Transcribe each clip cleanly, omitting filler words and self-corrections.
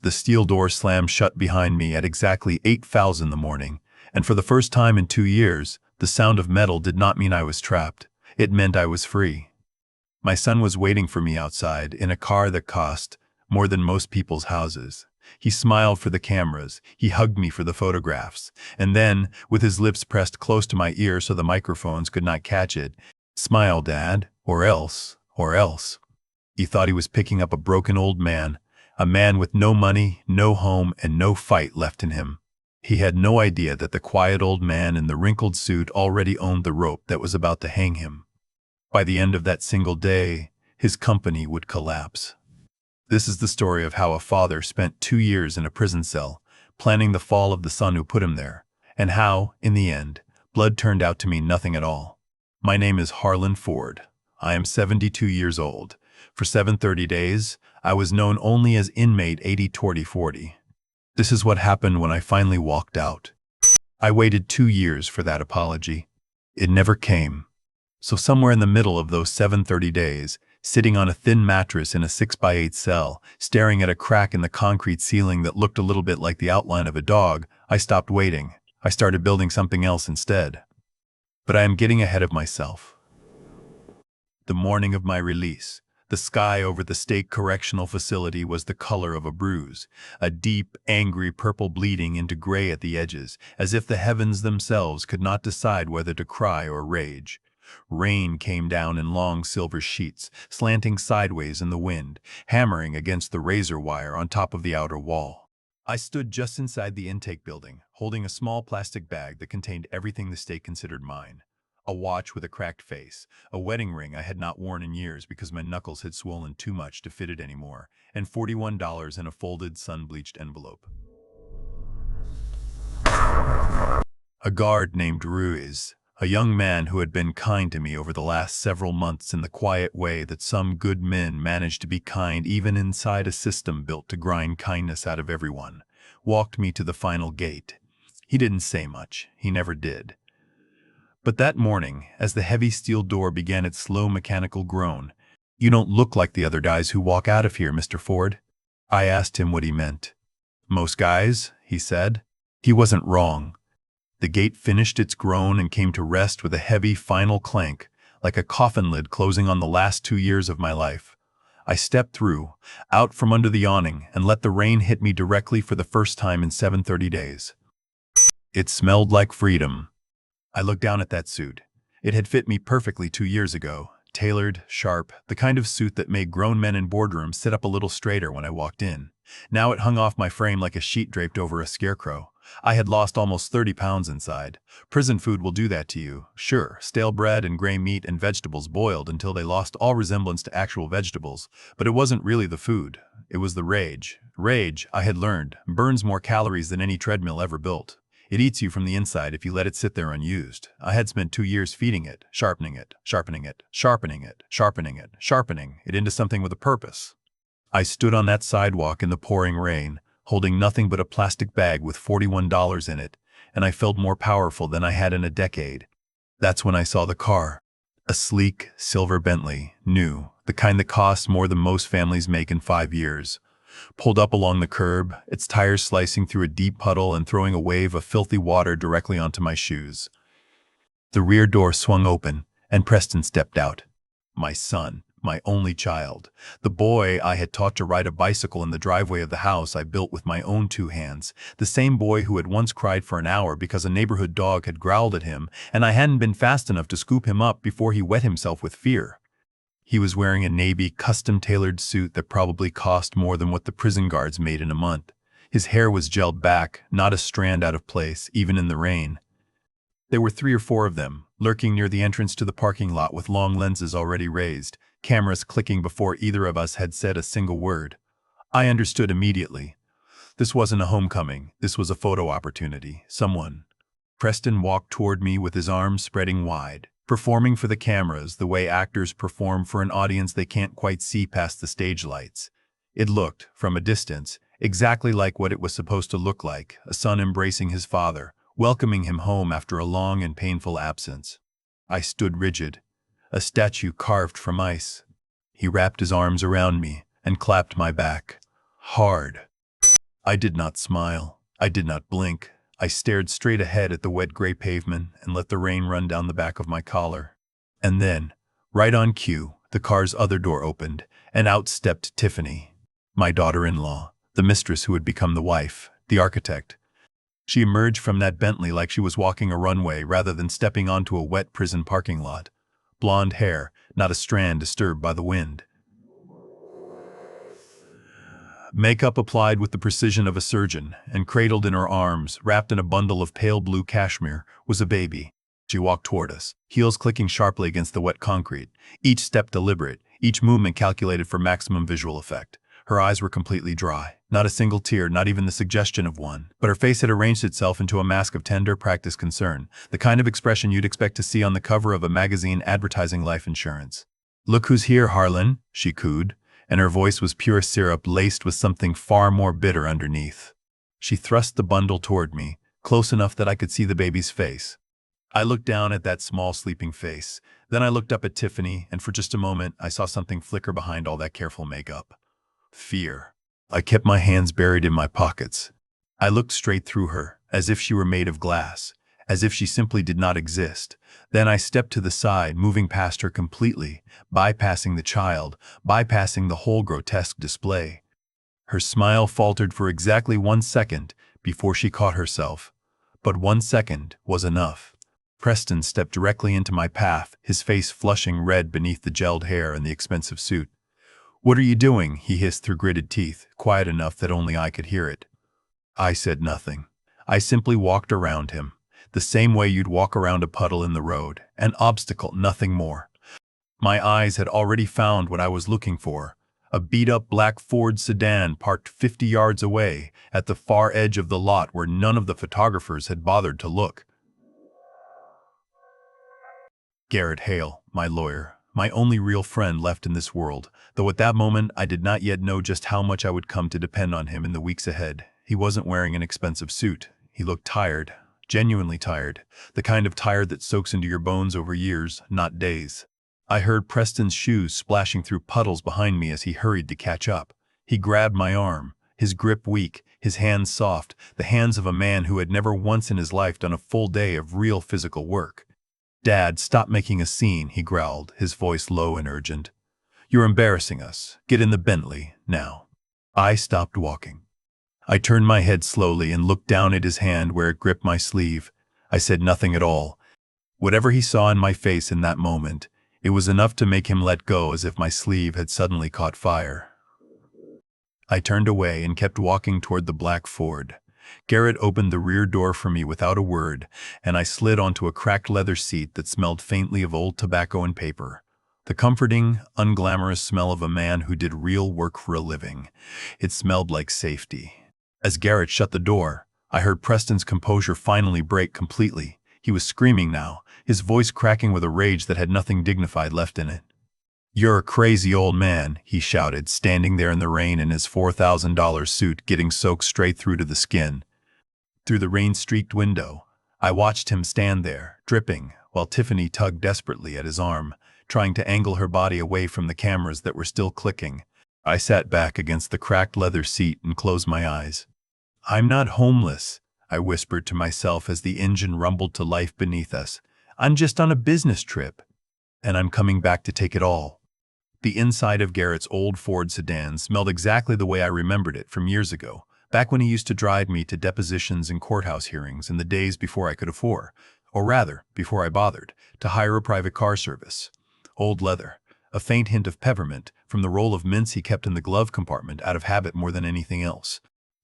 The steel door slammed shut behind me at exactly 8:00 in the morning, and for the first time in 2 years, the sound of metal did not mean I was trapped. It meant I was free. My son was waiting for me outside in a car that cost more than most people's houses. He smiled for the cameras, he hugged me for the photographs, and then, with his lips pressed close to my ear so the microphones could not catch it, "Smile, Dad, or else, or else." He thought he was picking up a broken old man, a man with no money, no home, and no fight left in him. He had no idea that the quiet old man in the wrinkled suit already owned the rope that was about to hang him. By the end of that single day, his company would collapse. This is the story of how a father spent 2 years in a prison cell, planning the fall of the son who put him there, and how, in the end, blood turned out to mean nothing at all. My name is Harlon Ford. I am 72 years old. For 730 days, I was known only as inmate 80-40-40. This is what happened when I finally walked out. I waited 2 years for that apology. It never came. So somewhere in the middle of those 730 days, sitting on a thin mattress in a 6x8 cell, staring at a crack in the concrete ceiling that looked a little bit like the outline of a dog, I stopped waiting. I started building something else instead. But I am getting ahead of myself. The morning of my release, the sky over the State Correctional Facility was the color of a bruise, a deep, angry purple bleeding into gray at the edges, as if the heavens themselves could not decide whether to cry or rage. Rain came down in long silver sheets, slanting sideways in the wind, hammering against the razor wire on top of the outer wall. I stood just inside the intake building, holding a small plastic bag that contained everything the state considered mine. A watch with a cracked face, a wedding ring I had not worn in years because my knuckles had swollen too much to fit it anymore, and $41 in a folded, sun-bleached envelope. A guard named Ruiz, a young man who had been kind to me over the last several months in the quiet way that some good men manage to be kind even inside a system built to grind kindness out of everyone, walked me to the final gate. He didn't say much. He never did. But that morning, as the heavy steel door began its slow mechanical groan, "You don't look like the other guys who walk out of here, Mr. Ford." I asked him what he meant. "Most guys," he said. He wasn't wrong. The gate finished its groan and came to rest with a heavy final clank, like a coffin lid closing on the last 2 years of my life. I stepped through, out from under the awning, and let the rain hit me directly for the first time in 730 days. It smelled like freedom. I looked down at that suit. It had fit me perfectly 2 years ago, tailored, sharp, the kind of suit that made grown men in boardrooms sit up a little straighter when I walked in. Now it hung off my frame like a sheet draped over a scarecrow. I had lost almost 30 pounds inside. Prison food will do that to you. Sure, stale bread and gray meat and vegetables boiled until they lost all resemblance to actual vegetables, but it wasn't really the food. It was the rage. Rage, I had learned, burns more calories than any treadmill ever built. It eats you from the inside if you let it sit there unused. I had spent 2 years feeding it, sharpening it, sharpening it, sharpening it, sharpening it, sharpening it into something with a purpose. I stood on that sidewalk in the pouring rain, holding nothing but a plastic bag with $41 in it, and I felt more powerful than I had in a decade. That's when I saw the car. A sleek, silver Bentley, new, the kind that costs more than most families make in 5 years. Pulled up along the curb, its tires slicing through a deep puddle and throwing a wave of filthy water directly onto my shoes. The rear door swung open, and Preston stepped out. My son, my only child, the boy I had taught to ride a bicycle in the driveway of the house I built with my own 2 hands, the same boy who had once cried for an hour because a neighborhood dog had growled at him and I hadn't been fast enough to scoop him up before he wet himself with fear. He was wearing a navy custom-tailored suit that probably cost more than what the prison guards made in a month. His hair was gelled back, not a strand out of place, even in the rain. There were 3 or 4 of them, lurking near the entrance to the parking lot with long lenses already raised, cameras clicking before either of us had said a single word. I understood immediately. This wasn't a homecoming, this was a photo opportunity. Someone. Preston walked toward me with his arms spreading wide, performing for the cameras the way actors perform for an audience they can't quite see past the stage lights. It looked, from a distance, exactly like what it was supposed to look like, a son embracing his father, welcoming him home after a long and painful absence. I stood rigid, a statue carved from ice. He wrapped his arms around me and clapped my back. Hard. I did not smile. I did not blink. I stared straight ahead at the wet gray pavement and let the rain run down the back of my collar. And then, right on cue, the car's other door opened, and out stepped Tiffany, my daughter-in-law, the mistress who had become the wife, the architect. She emerged from that Bentley like she was walking a runway rather than stepping onto a wet prison parking lot. Blonde hair, not a strand disturbed by the wind. Makeup applied with the precision of a surgeon, and cradled in her arms, wrapped in a bundle of pale blue cashmere, was a baby. She walked toward us, heels clicking sharply against the wet concrete, each step deliberate, each movement calculated for maximum visual effect. Her eyes were completely dry, not a single tear, not even the suggestion of one, but her face had arranged itself into a mask of tender, practiced concern, the kind of expression you'd expect to see on the cover of a magazine advertising life insurance. "Look who's here, Harlon," she cooed, and her voice was pure syrup laced with something far more bitter underneath. She thrust the bundle toward me, close enough that I could see the baby's face. I looked down at that small sleeping face, then I looked up at Tiffany, and for just a moment I saw something flicker behind all that careful makeup. Fear. I kept my hands buried in my pockets. I looked straight through her, as if she were made of glass, as if she simply did not exist. Then I stepped to the side, moving past her completely, bypassing the child, bypassing the whole grotesque display. Her smile faltered for exactly 1 second before she caught herself. But 1 second was enough. Preston stepped directly into my path, his face flushing red beneath the gelled hair and the expensive suit. "What are you doing?" he hissed through gritted teeth, quiet enough that only I could hear it. I said nothing. I simply walked around him, the same way you'd walk around a puddle in the road, an obstacle, nothing more. My eyes had already found what I was looking for, a beat-up black Ford sedan parked 50 yards away at the far edge of the lot where none of the photographers had bothered to look. Garrett Hale, my lawyer, my only real friend left in this world, though at that moment I did not yet know just how much I would come to depend on him in the weeks ahead. He wasn't wearing an expensive suit. He looked tired, genuinely tired, the kind of tired that soaks into your bones over years, not days. I heard Preston's shoes splashing through puddles behind me as he hurried to catch up. He grabbed my arm, his grip weak, his hands soft, the hands of a man who had never once in his life done a full day of real physical work. "Dad, stop making a scene," he growled, his voice low and urgent. "You're embarrassing us. Get in the Bentley, now." I stopped walking. I turned my head slowly and looked down at his hand where it gripped my sleeve. I said nothing at all. Whatever he saw in my face in that moment, it was enough to make him let go as if my sleeve had suddenly caught fire. I turned away and kept walking toward the black Ford. Garrett opened the rear door for me without a word, and I slid onto a cracked leather seat that smelled faintly of old tobacco and paper. The comforting, unglamorous smell of a man who did real work for a living. It smelled like safety. As Garrett shut the door, I heard Preston's composure finally break completely. He was screaming now, his voice cracking with a rage that had nothing dignified left in it. "You're a crazy old man," he shouted, standing there in the rain in his $4,000 suit getting soaked straight through to the skin. Through the rain-streaked window, I watched him stand there, dripping, while Tiffany tugged desperately at his arm, trying to angle her body away from the cameras that were still clicking. I sat back against the cracked leather seat and closed my eyes. "I'm not homeless," I whispered to myself as the engine rumbled to life beneath us. "I'm just on a business trip, and I'm coming back to take it all." The inside of Garrett's old Ford sedan smelled exactly the way I remembered it from years ago, back when he used to drive me to depositions and courthouse hearings in the days before I could afford, or rather, before I bothered, to hire a private car service. Old leather, a faint hint of peppermint from the roll of mints he kept in the glove compartment out of habit more than anything else.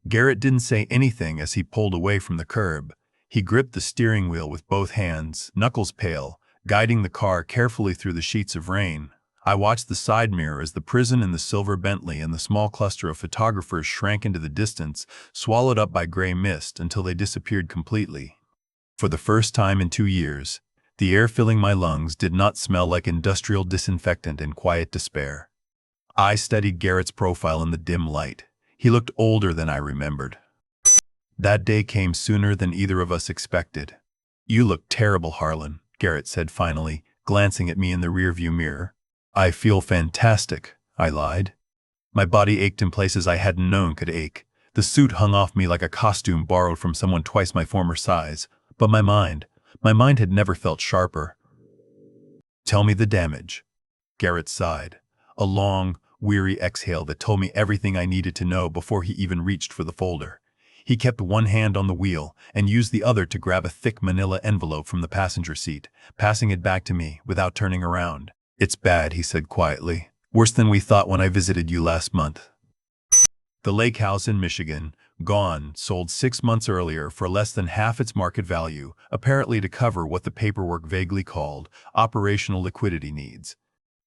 Garrett didn't say anything as he pulled away from the curb. He gripped the steering wheel with both hands, knuckles pale, guiding the car carefully through the sheets of rain. I watched the side mirror as the prison and the silver Bentley and the small cluster of photographers shrank into the distance, swallowed up by gray mist until they disappeared completely. For the first time in 2 years, the air filling my lungs did not smell like industrial disinfectant in quiet despair. I studied Garrett's profile in the dim light. He looked older than I remembered. That day came sooner than either of us expected. "You look terrible, Harlon," Garrett said finally, glancing at me in the rearview mirror. "I feel fantastic," I lied. My body ached in places I hadn't known could ache. The suit hung off me like a costume borrowed from someone twice my former size, but my mind had never felt sharper. Tell me the damage. Garrett sighed. A long, weary exhale that told me everything I needed to know before he even reached for the folder. He kept one hand on the wheel and used the other to grab a thick manila envelope from the passenger seat, passing it back to me without turning around. It's bad, he said quietly. Worse than we thought when I visited you last month. The lake house in Michigan, gone, sold 6 months earlier for less than half its market value, apparently to cover what the paperwork vaguely called operational liquidity needs.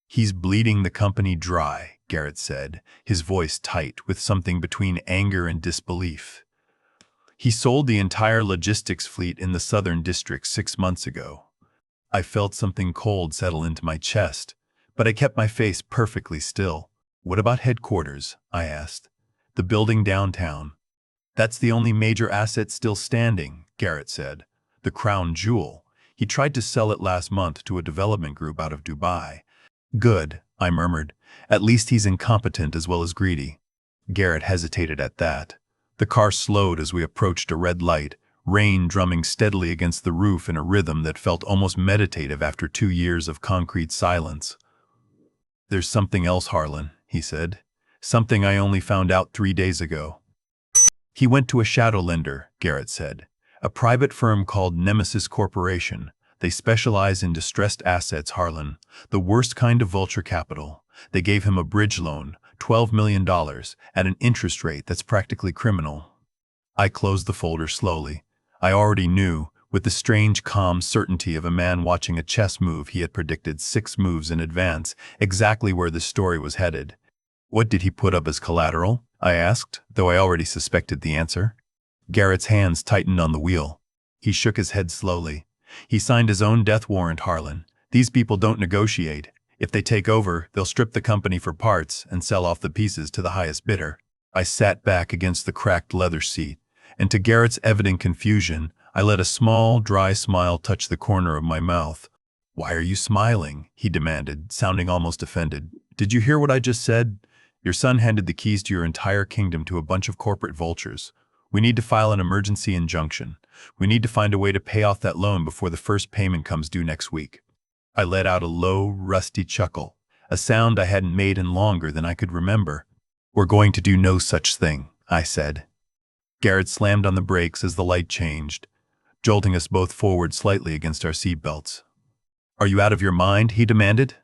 He's bleeding the company dry, Garrett said, his voice tight with something between anger and disbelief. He sold the entire logistics fleet in the Southern District 6 months ago. I felt something cold settle into my chest, but I kept my face perfectly still. What about headquarters? I asked. The building downtown. That's the only major asset still standing, Garrett said. The crown jewel. He tried to sell it last month to a development group out of Dubai. Good, I murmured. At least he's incompetent as well as greedy. Garrett hesitated at that. The car slowed as we approached a red light, rain drumming steadily against the roof in a rhythm that felt almost meditative after 2 years of concrete silence. There's something else, Harlon, he said. Something I only found out 3 days ago. He went to a shadow lender, Garrett said. A private firm called Nemesis Corporation. They specialize in distressed assets, Harlon. The worst kind of vulture capital. They gave him a bridge loan, $12 million, at an interest rate that's practically criminal. I closed the folder slowly. I already knew, with the strange calm certainty of a man watching a chess move he had predicted 6 moves in advance, exactly where the story was headed. What did he put up as collateral? I asked, though I already suspected the answer. Garrett's hands tightened on the wheel. He shook his head slowly. He signed his own death warrant, Harlon. These people don't negotiate. If they take over, they'll strip the company for parts and sell off the pieces to the highest bidder. I sat back against the cracked leather seat, and to Garrett's evident confusion, I let a small, dry smile touch the corner of my mouth. Why are you smiling? He demanded, sounding almost offended. Did you hear what I just said? Your son handed the keys to your entire kingdom to a bunch of corporate vultures. We need to file an emergency injunction. We need to find a way to pay off that loan before the first payment comes due next week. I let out a low, rusty chuckle, a sound I hadn't made in longer than I could remember. We're going to do no such thing, I said. Garrett slammed on the brakes as the light changed, jolting us both forward slightly against our seatbelts. Are you out of your mind? He demanded.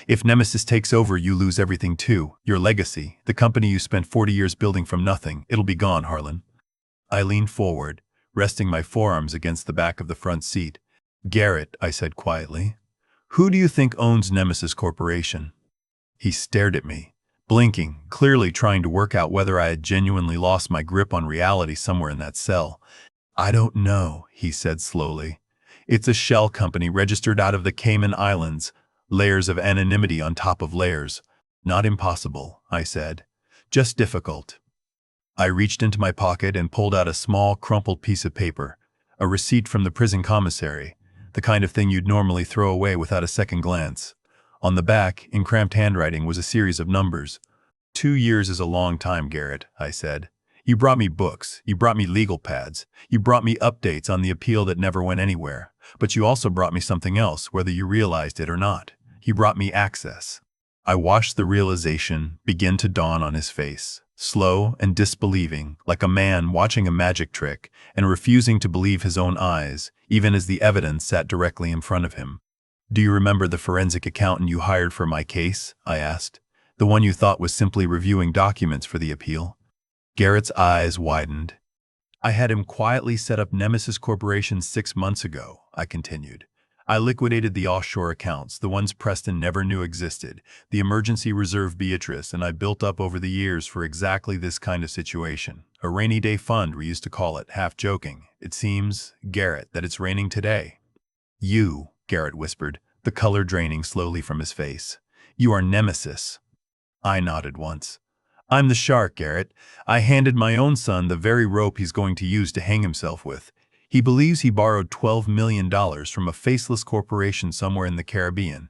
If Nemesis takes over, you lose everything too. Your legacy, the company you spent 40 years building from nothing, it'll be gone, Harlon. I leaned forward, resting my forearms against the back of the front seat. Garrett, I said quietly, who do you think owns Nemesis Corporation? He stared at me, blinking, clearly trying to work out whether I had genuinely lost my grip on reality somewhere in that cell. I don't know, he said slowly. It's a shell company registered out of the Cayman Islands, layers of anonymity on top of layers. Not impossible, I said, just difficult. I reached into my pocket and pulled out a small, crumpled piece of paper, a receipt from the prison commissary, the kind of thing you'd normally throw away without a second glance. On the back, in cramped handwriting, was a series of numbers. 2 years is a long time, Garrett, I said. You brought me books, you brought me legal pads, you brought me updates on the appeal that never went anywhere, but you also brought me something else, whether you realized it or not. You brought me access. I watched the realization begin to dawn on his face, slow and disbelieving, like a man watching a magic trick and refusing to believe his own eyes, even as the evidence sat directly in front of him. Do you remember the forensic accountant you hired for my case? I asked. The one you thought was simply reviewing documents for the appeal? Garrett's eyes widened. I had him quietly set up Nemesis Corporation 6 months ago, I continued. I liquidated the offshore accounts, the ones Preston never knew existed, the emergency reserve Beatrice, and I built up over the years for exactly this kind of situation. A rainy day fund, we used to call it, half joking. It seems, Garrett, that it's raining today. You, Garrett whispered, the color draining slowly from his face. You are Nemesis. I nodded once. I'm the shark, Garrett. I handed my own son the very rope he's going to use to hang himself with. He believes he borrowed $12 million from a faceless corporation somewhere in the Caribbean.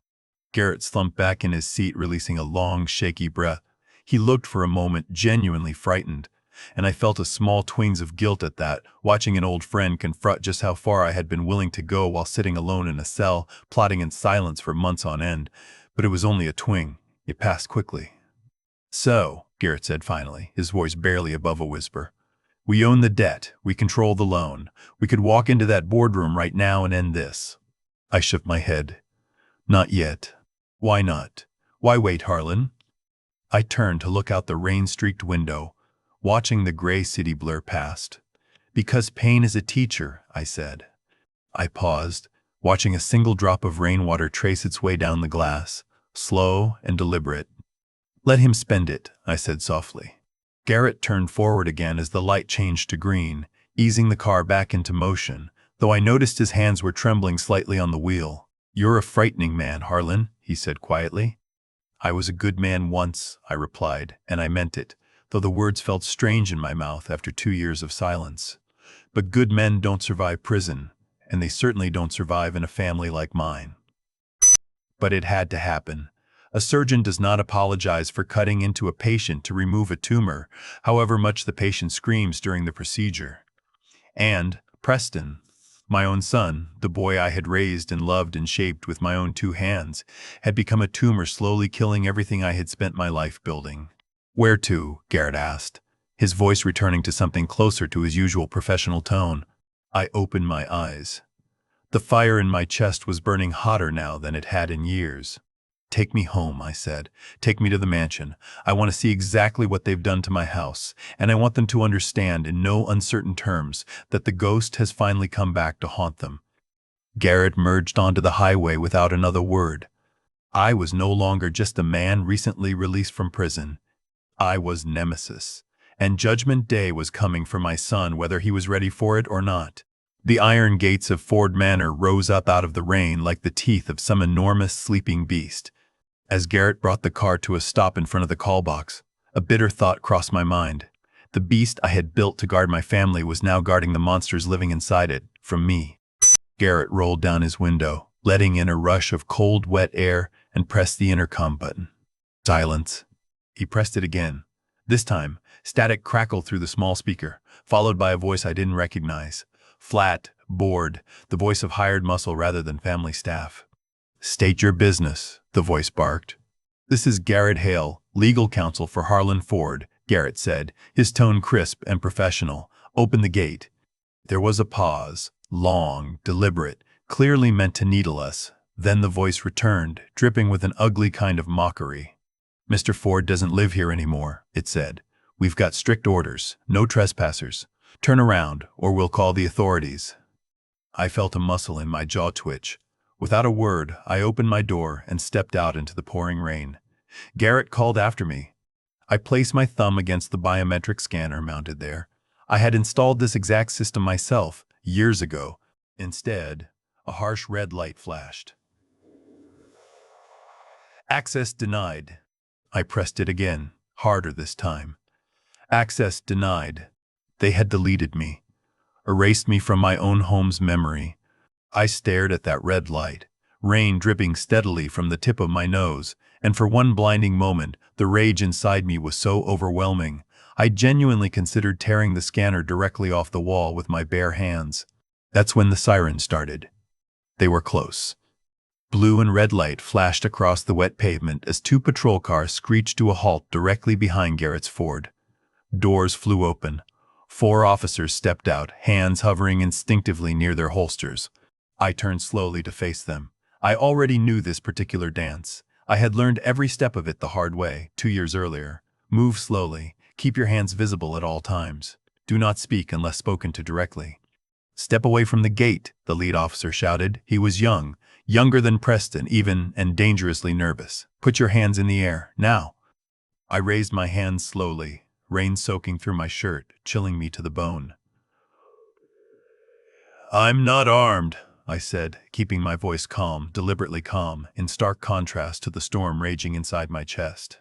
Garrett slumped back in his seat, releasing a long, shaky breath. He looked for a moment genuinely frightened. and I felt a small twinge of guilt at that, watching an old friend confront just how far I had been willing to go while sitting alone in a cell, plotting in silence for months on end. But it was only a twinge. It passed quickly. "So," Garrett said finally, his voice barely above a whisper, "we own the debt. We control the loan. We could walk into that boardroom right now and end this." I shook my head. "Not yet." "Why not? Why wait, Harlon?" I turned to look out the rain-streaked window, watching the gray city blur past. "Because pain is a teacher," I said. I paused, watching a single drop of rainwater trace its way down the glass, slow and deliberate. "Let him spend it," I said softly. Garrett turned forward again as the light changed to green, easing the car back into motion, though I noticed his hands were trembling slightly on the wheel. "You're a frightening man, Harlon," he said quietly. "I was a good man once," I replied, and I meant it, though the words felt strange in my mouth after 2 years of silence. But good men don't survive prison, and they certainly don't survive in a family like mine. But it had to happen. A surgeon does not apologize for cutting into a patient to remove a tumor, however much the patient screams during the procedure. And Preston, my own son, the boy I had raised and loved and shaped with my own 2 hands, had become a tumor slowly killing everything I had spent my life building. "Where to?" Garrett asked, his voice returning to something closer to his usual professional tone. I opened my eyes. The fire in my chest was burning hotter now than it had in years. "Take me home," I said. "Take me to the mansion. I want to see exactly what they've done to my house, and I want them to understand in no uncertain terms that the ghost has finally come back to haunt them." Garrett merged onto the highway without another word. I was no longer just a man recently released from prison. I was Nemesis, and Judgment Day was coming for my son whether he was ready for it or not. The iron gates of Ford Manor rose up out of the rain like the teeth of some enormous sleeping beast. As Garrett brought the car to a stop in front of the call box, a bitter thought crossed my mind. The beast I had built to guard my family was now guarding the monsters living inside it, from me. Garrett rolled down his window, letting in a rush of cold, wet air, and pressed the intercom button. Silence. He pressed it again. This time, static crackled through the small speaker, followed by a voice I didn't recognize. Flat, bored, the voice of hired muscle rather than family staff. "State your business," the voice barked. "This is Garrett Hale, legal counsel for Harlon Ford," Garrett said, his tone crisp and professional. "Open the gate." There was a pause, long, deliberate, clearly meant to needle us. Then the voice returned, dripping with an ugly kind of mockery. "Mr. Ford doesn't live here anymore," it said. "We've got strict orders, no trespassers. Turn around, or we'll call the authorities." I felt a muscle in my jaw twitch. Without a word, I opened my door and stepped out into the pouring rain. Garrett called after me. I placed my thumb against the biometric scanner mounted there. I had installed this exact system myself, years ago. Instead, a harsh red light flashed. "Access denied." I pressed it again, harder this time. "Access denied." They had deleted me, erased me from my own home's memory. I stared at that red light, rain dripping steadily from the tip of my nose, and for one blinding moment, the rage inside me was so overwhelming, I genuinely considered tearing the scanner directly off the wall with my bare hands. That's when the sirens started. They were close. Blue and red light flashed across the wet pavement as 2 patrol cars screeched to a halt directly behind Garrett's Ford. Doors flew open. 4 officers stepped out, hands hovering instinctively near their holsters. I turned slowly to face them. I already knew this particular dance. I had learned every step of it the hard way, 2 years earlier. Move slowly. Keep your hands visible at all times. Do not speak unless spoken to directly. "Step away from the gate," the lead officer shouted. He was young, younger than Preston even, and dangerously nervous. "Put your hands in the air, now." I raised my hands slowly, rain soaking through my shirt, chilling me to the bone. "I'm not armed," I said, keeping my voice calm, deliberately calm, in stark contrast to the storm raging inside my chest.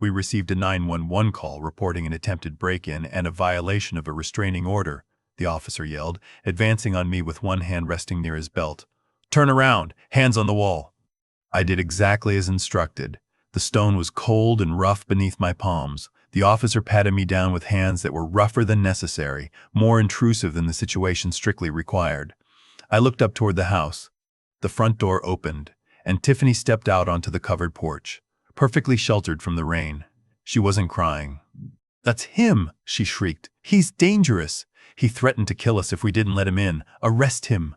"We received a 911 call reporting an attempted break-in and a violation of a restraining order," the officer yelled, advancing on me with one hand resting near his belt. "Turn around, hands on the wall." I did exactly as instructed. The stone was cold and rough beneath my palms, The officer patted me down with hands that were rougher than necessary, more intrusive than the situation strictly required. I looked up toward the house. The front door opened, and Tiffany stepped out onto the covered porch, perfectly sheltered from the rain. She wasn't crying. "That's him!" she shrieked. "He's dangerous! He threatened to kill us if we didn't let him in. Arrest him!"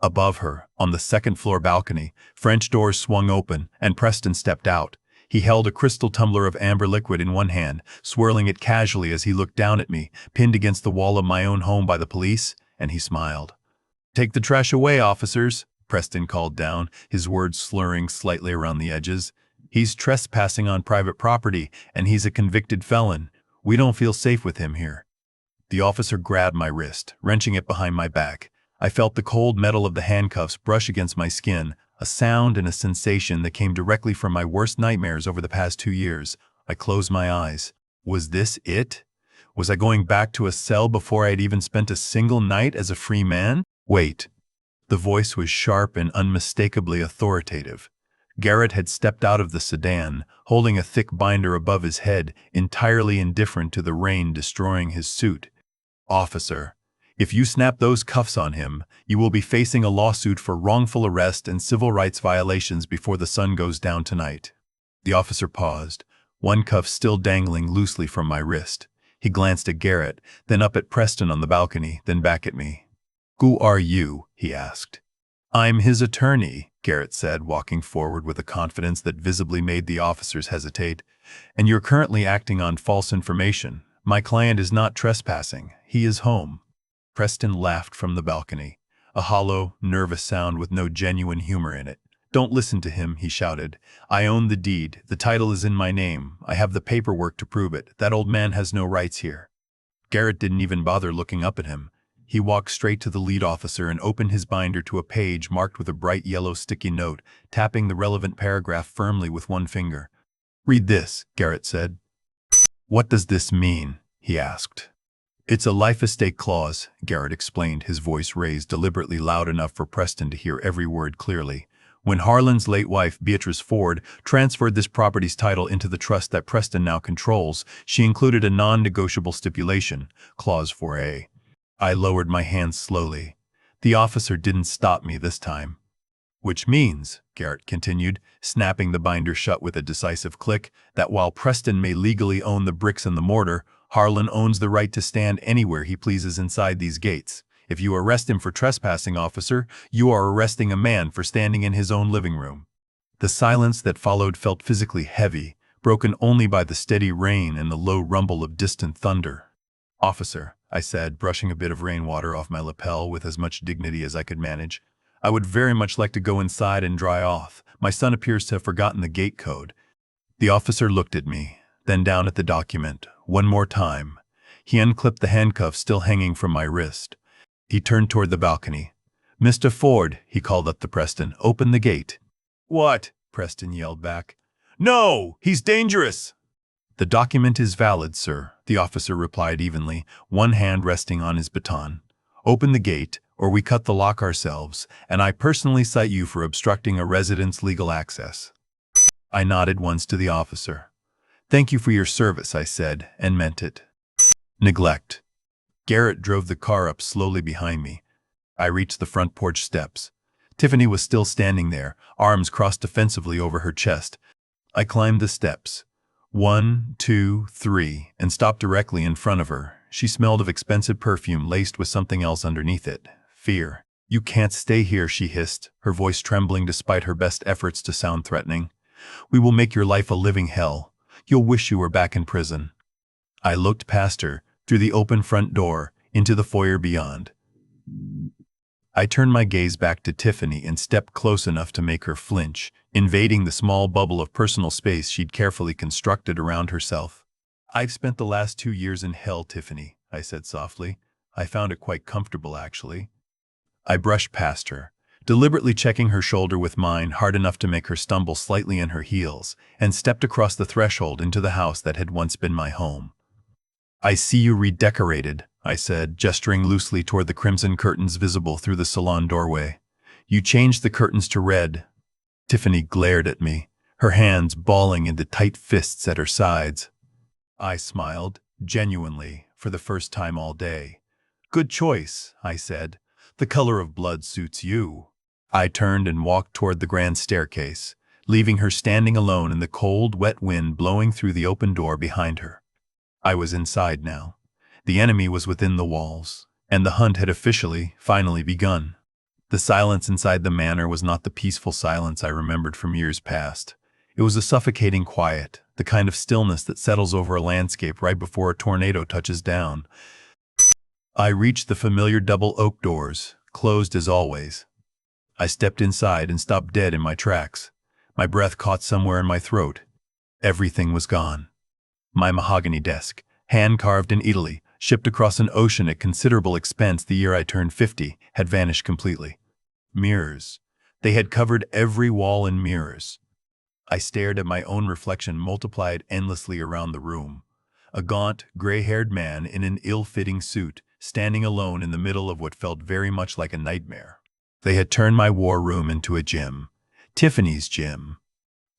Above her, on the second-floor balcony, French doors swung open, and Preston stepped out. He held a crystal tumbler of amber liquid in one hand, swirling it casually as he looked down at me, pinned against the wall of my own home by the police, and he smiled. "Take the trash away, officers," Preston called down, his words slurring slightly around the edges. "He's trespassing on private property, and he's a convicted felon. We don't feel safe with him here." The officer grabbed my wrist, wrenching it behind my back. I felt the cold metal of the handcuffs brush against my skin, a sound and a sensation that came directly from my worst nightmares over the past 2 years. I closed my eyes. Was this it? Was I going back to a cell before I had even spent a single night as a free man? Wait. The voice was sharp and unmistakably authoritative. Garrett had stepped out of the sedan, holding a thick binder above his head, entirely indifferent to the rain destroying his suit. "Officer, if you snap those cuffs on him, you will be facing a lawsuit for wrongful arrest and civil rights violations before the sun goes down tonight." The officer paused, one cuff still dangling loosely from my wrist. He glanced at Garrett, then up at Preston on the balcony, then back at me. "Who are you?" he asked. "I'm his attorney," Garrett said, walking forward with a confidence that visibly made the officers hesitate. "And you're currently acting on false information. My client is not trespassing. He is home." Preston laughed from the balcony, a hollow, nervous sound with no genuine humor in it. "Don't listen to him," he shouted. "I own the deed. The title is in my name. I have the paperwork to prove it. That old man has no rights here." Garrett didn't even bother looking up at him. He walked straight to the lead officer and opened his binder to a page marked with a bright yellow sticky note, tapping the relevant paragraph firmly with one finger. "Read this," Garrett said. "What does this mean?" he asked. "It's a life estate clause," Garrett explained, his voice raised deliberately loud enough for Preston to hear every word clearly. "When Harlon's late wife, Beatrice Ford, transferred this property's title into the trust that Preston now controls, she included a non-negotiable stipulation, Clause 4A. I lowered my hands slowly. The officer didn't stop me this time. "Which means," Garrett continued, snapping the binder shut with a decisive click, "that while Preston may legally own the bricks and the mortar, Harlon owns the right to stand anywhere he pleases inside these gates. If you arrest him for trespassing, officer, you are arresting a man for standing in his own living room." The silence that followed felt physically heavy, broken only by the steady rain and the low rumble of distant thunder. "Officer," I said, brushing a bit of rainwater off my lapel with as much dignity as I could manage, "I would very much like to go inside and dry off. My son appears to have forgotten the gate code." The officer looked at me, then down at the document, one more time. He unclipped the handcuffs still hanging from my wrist. He turned toward the balcony. "Mr. Ford," he called up to Preston, "open the gate." "What?" Preston yelled back. "No! He's dangerous!" "The document is valid, sir," the officer replied evenly, one hand resting on his baton. "Open the gate, or we cut the lock ourselves, and I personally cite you for obstructing a resident's legal access." I nodded once to the officer. "Thank you for your service," I said, and meant it. Neglect. Garrett drove the car up slowly behind me. I reached the front porch steps. Tiffany was still standing there, arms crossed defensively over her chest. I climbed the steps. 1, 2, 3, and stopped directly in front of her. She smelled of expensive perfume laced with something else underneath it. Fear. "You can't stay here," she hissed, her voice trembling despite her best efforts to sound threatening. "We will make your life a living hell. You'll wish you were back in prison." I looked past her, through the open front door, into the foyer beyond. I turned my gaze back to Tiffany and stepped close enough to make her flinch, invading the small bubble of personal space she'd carefully constructed around herself. "I've spent the last 2 years in hell, Tiffany," I said softly. "I found it quite comfortable, actually." I brushed past her, deliberately checking her shoulder with mine hard enough to make her stumble slightly in her heels, and stepped across the threshold into the house that had once been my home. "I see you redecorated," I said, gesturing loosely toward the crimson curtains visible through the salon doorway. "You changed the curtains to red." Tiffany glared at me, her hands balling into tight fists at her sides. I smiled, genuinely, for the first time all day. Good choice, I said. The color of blood suits you. I turned and walked toward the grand staircase, leaving her standing alone in the cold, wet wind blowing through the open door behind her. I was inside now. The enemy was within the walls, and the hunt had officially, finally begun. The silence inside the manor was not the peaceful silence I remembered from years past. It was a suffocating quiet, the kind of stillness that settles over a landscape right before a tornado touches down. I reached the familiar double oak doors, closed as always. I stepped inside and stopped dead in my tracks. My breath caught somewhere in my throat. Everything was gone. My mahogany desk, hand-carved in Italy, shipped across an ocean at considerable expense the year I turned 50, had vanished completely. Mirrors. They had covered every wall in mirrors. I stared at my own reflection multiplied endlessly around the room. A gaunt, gray-haired man in an ill-fitting suit, standing alone in the middle of what felt very much like a nightmare. They had turned my war room into a gym. Tiffany's gym.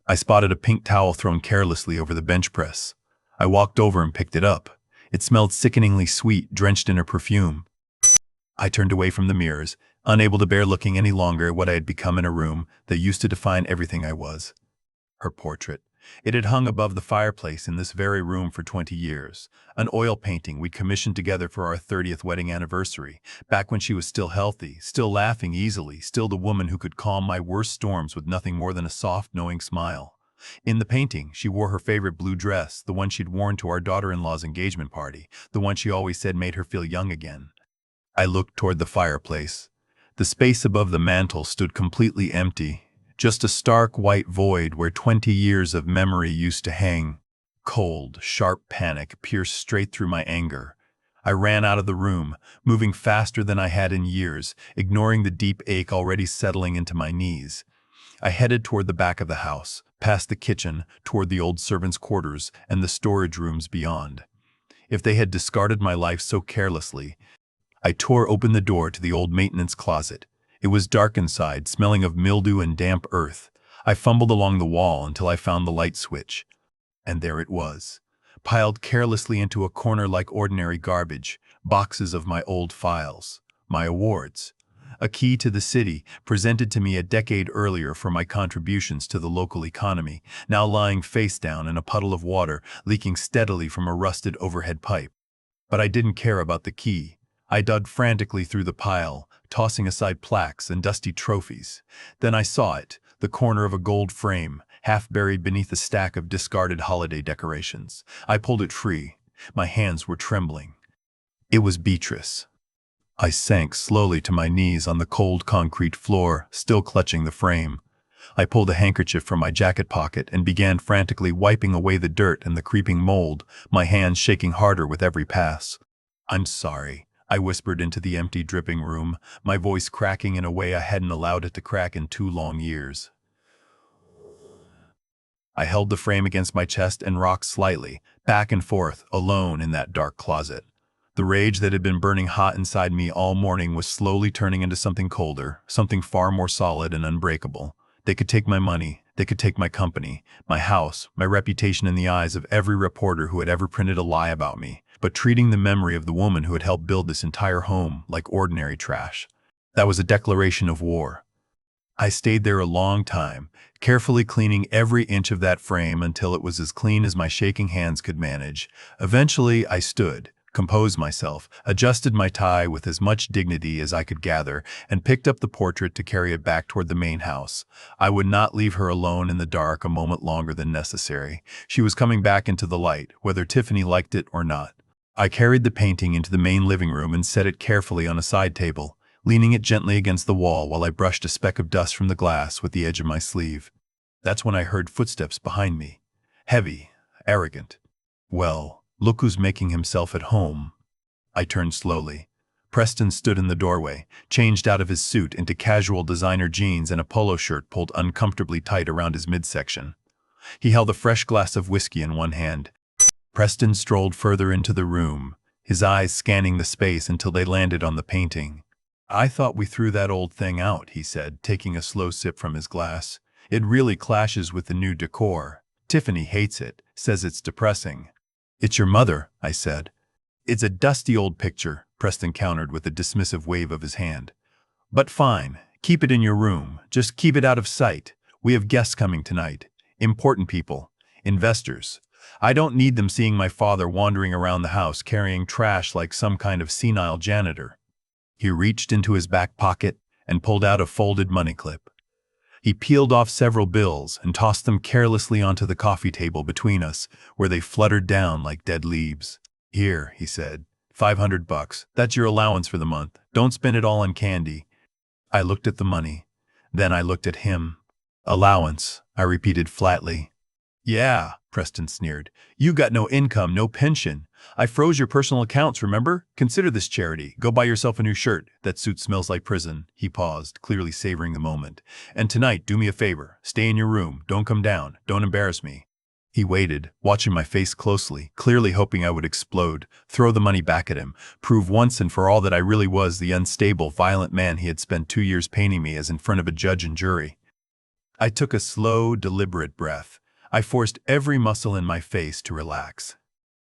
I spotted a pink towel thrown carelessly over the bench press. I walked over and picked it up. It smelled sickeningly sweet, drenched in her perfume. I turned away from the mirrors, unable to bear looking any longer at what I had become in a room that used to define everything I was. Her portrait. It had hung above the fireplace in this very room for 20 years. An oil painting we commissioned together for our 30th wedding anniversary, back when she was still healthy, still laughing easily, still the woman who could calm my worst storms with nothing more than a soft, knowing smile. In the painting, she wore her favorite blue dress, the one she'd worn to our daughter-in-law's engagement party, the one she always said made her feel young again. I looked toward the fireplace. The space above the mantel stood completely empty, just a stark white void where 20 years of memory used to hang. Cold, sharp panic pierced straight through my anger. I ran out of the room, moving faster than I had in years, ignoring the deep ache already settling into my knees. I headed toward the back of the house, past the kitchen, toward the old servants' quarters and the storage rooms beyond. If they had discarded my life so carelessly, I tore open the door to the old maintenance closet. It was dark inside, smelling of mildew and damp earth. I fumbled along the wall until I found the light switch. And there it was, piled carelessly into a corner like ordinary garbage, boxes of my old files, my awards. A key to the city, presented to me a decade earlier for my contributions to the local economy, now lying face down in a puddle of water, leaking steadily from a rusted overhead pipe. But I didn't care about the key. I dug frantically through the pile, tossing aside plaques and dusty trophies. Then I saw it, the corner of a gold frame, half buried beneath a stack of discarded holiday decorations. I pulled it free. My hands were trembling. It was Beatrice. I sank slowly to my knees on the cold concrete floor, still clutching the frame. I pulled a handkerchief from my jacket pocket and began frantically wiping away the dirt and the creeping mold, my hands shaking harder with every pass. "I'm sorry," I whispered into the empty, dripping room, my voice cracking in a way I hadn't allowed it to crack in 2 long years. I held the frame against my chest and rocked slightly, back and forth, alone in that dark closet. The rage that had been burning hot inside me all morning was slowly turning into something colder, something far more solid and unbreakable. They could take my money, they could take my company, my house, my reputation in the eyes of every reporter who had ever printed a lie about me, but treating the memory of the woman who had helped build this entire home like ordinary trash. That was a declaration of war. I stayed there a long time, carefully cleaning every inch of that frame until it was as clean as my shaking hands could manage. Eventually, I stood, composed myself, adjusted my tie with as much dignity as I could gather, and picked up the portrait to carry it back toward the main house. I would not leave her alone in the dark a moment longer than necessary. She was coming back into the light, whether Tiffany liked it or not. I carried the painting into the main living room and set it carefully on a side table, leaning it gently against the wall while I brushed a speck of dust from the glass with the edge of my sleeve. That's when I heard footsteps behind me. Heavy, arrogant. Well, look who's making himself at home. I turned slowly. Preston stood in the doorway, changed out of his suit into casual designer jeans and a polo shirt pulled uncomfortably tight around his midsection. He held a fresh glass of whiskey in one hand. Preston strolled further into the room, his eyes scanning the space until they landed on the painting. "I thought we threw that old thing out," he said, taking a slow sip from his glass. "It really clashes with the new decor. Tiffany hates it, says it's depressing." It's your mother, I said. It's a dusty old picture, Preston countered with a dismissive wave of his hand. But fine, keep it in your room. Just keep it out of sight. We have guests coming tonight. Important people. Investors. I don't need them seeing my father wandering around the house carrying trash like some kind of senile janitor. He reached into his back pocket and pulled out a folded money clip. He peeled off several bills and tossed them carelessly onto the coffee table between us, where they fluttered down like dead leaves. Here, he said, $500. That's your allowance for the month. Don't spend it all on candy. I looked at the money. Then I looked at him. Allowance, I repeated flatly. Yeah, Preston sneered. You got no income, no pension. I froze your personal accounts, remember? Consider this charity. Go buy yourself a new shirt. That suit smells like prison. He paused, clearly savoring the moment. And tonight, do me a favor. Stay in your room. Don't come down. Don't embarrass me. He waited, watching my face closely, clearly hoping I would explode, throw the money back at him, prove once and for all that I really was the unstable, violent man he had spent 2 years painting me as in front of a judge and jury. I took a slow, deliberate breath. I forced every muscle in my face to relax.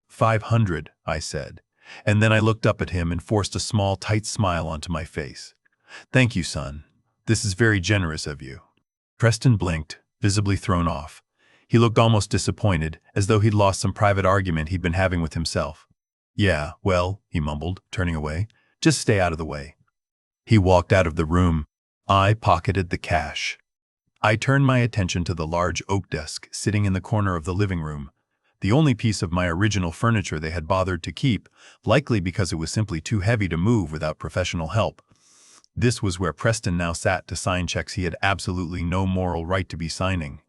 500, I said, and then I looked up at him and forced a small, tight smile onto my face. Thank you, son. This is very generous of you. Preston blinked, visibly thrown off. He looked almost disappointed, as though he'd lost some private argument he'd been having with himself. Yeah, well, he mumbled, turning away. Just stay out of the way. He walked out of the room. I pocketed the cash. I turned my attention to the large oak desk sitting in the corner of the living room, the only piece of my original furniture they had bothered to keep, likely because it was simply too heavy to move without professional help. This was where Preston now sat to sign checks he had absolutely no moral right to be signing.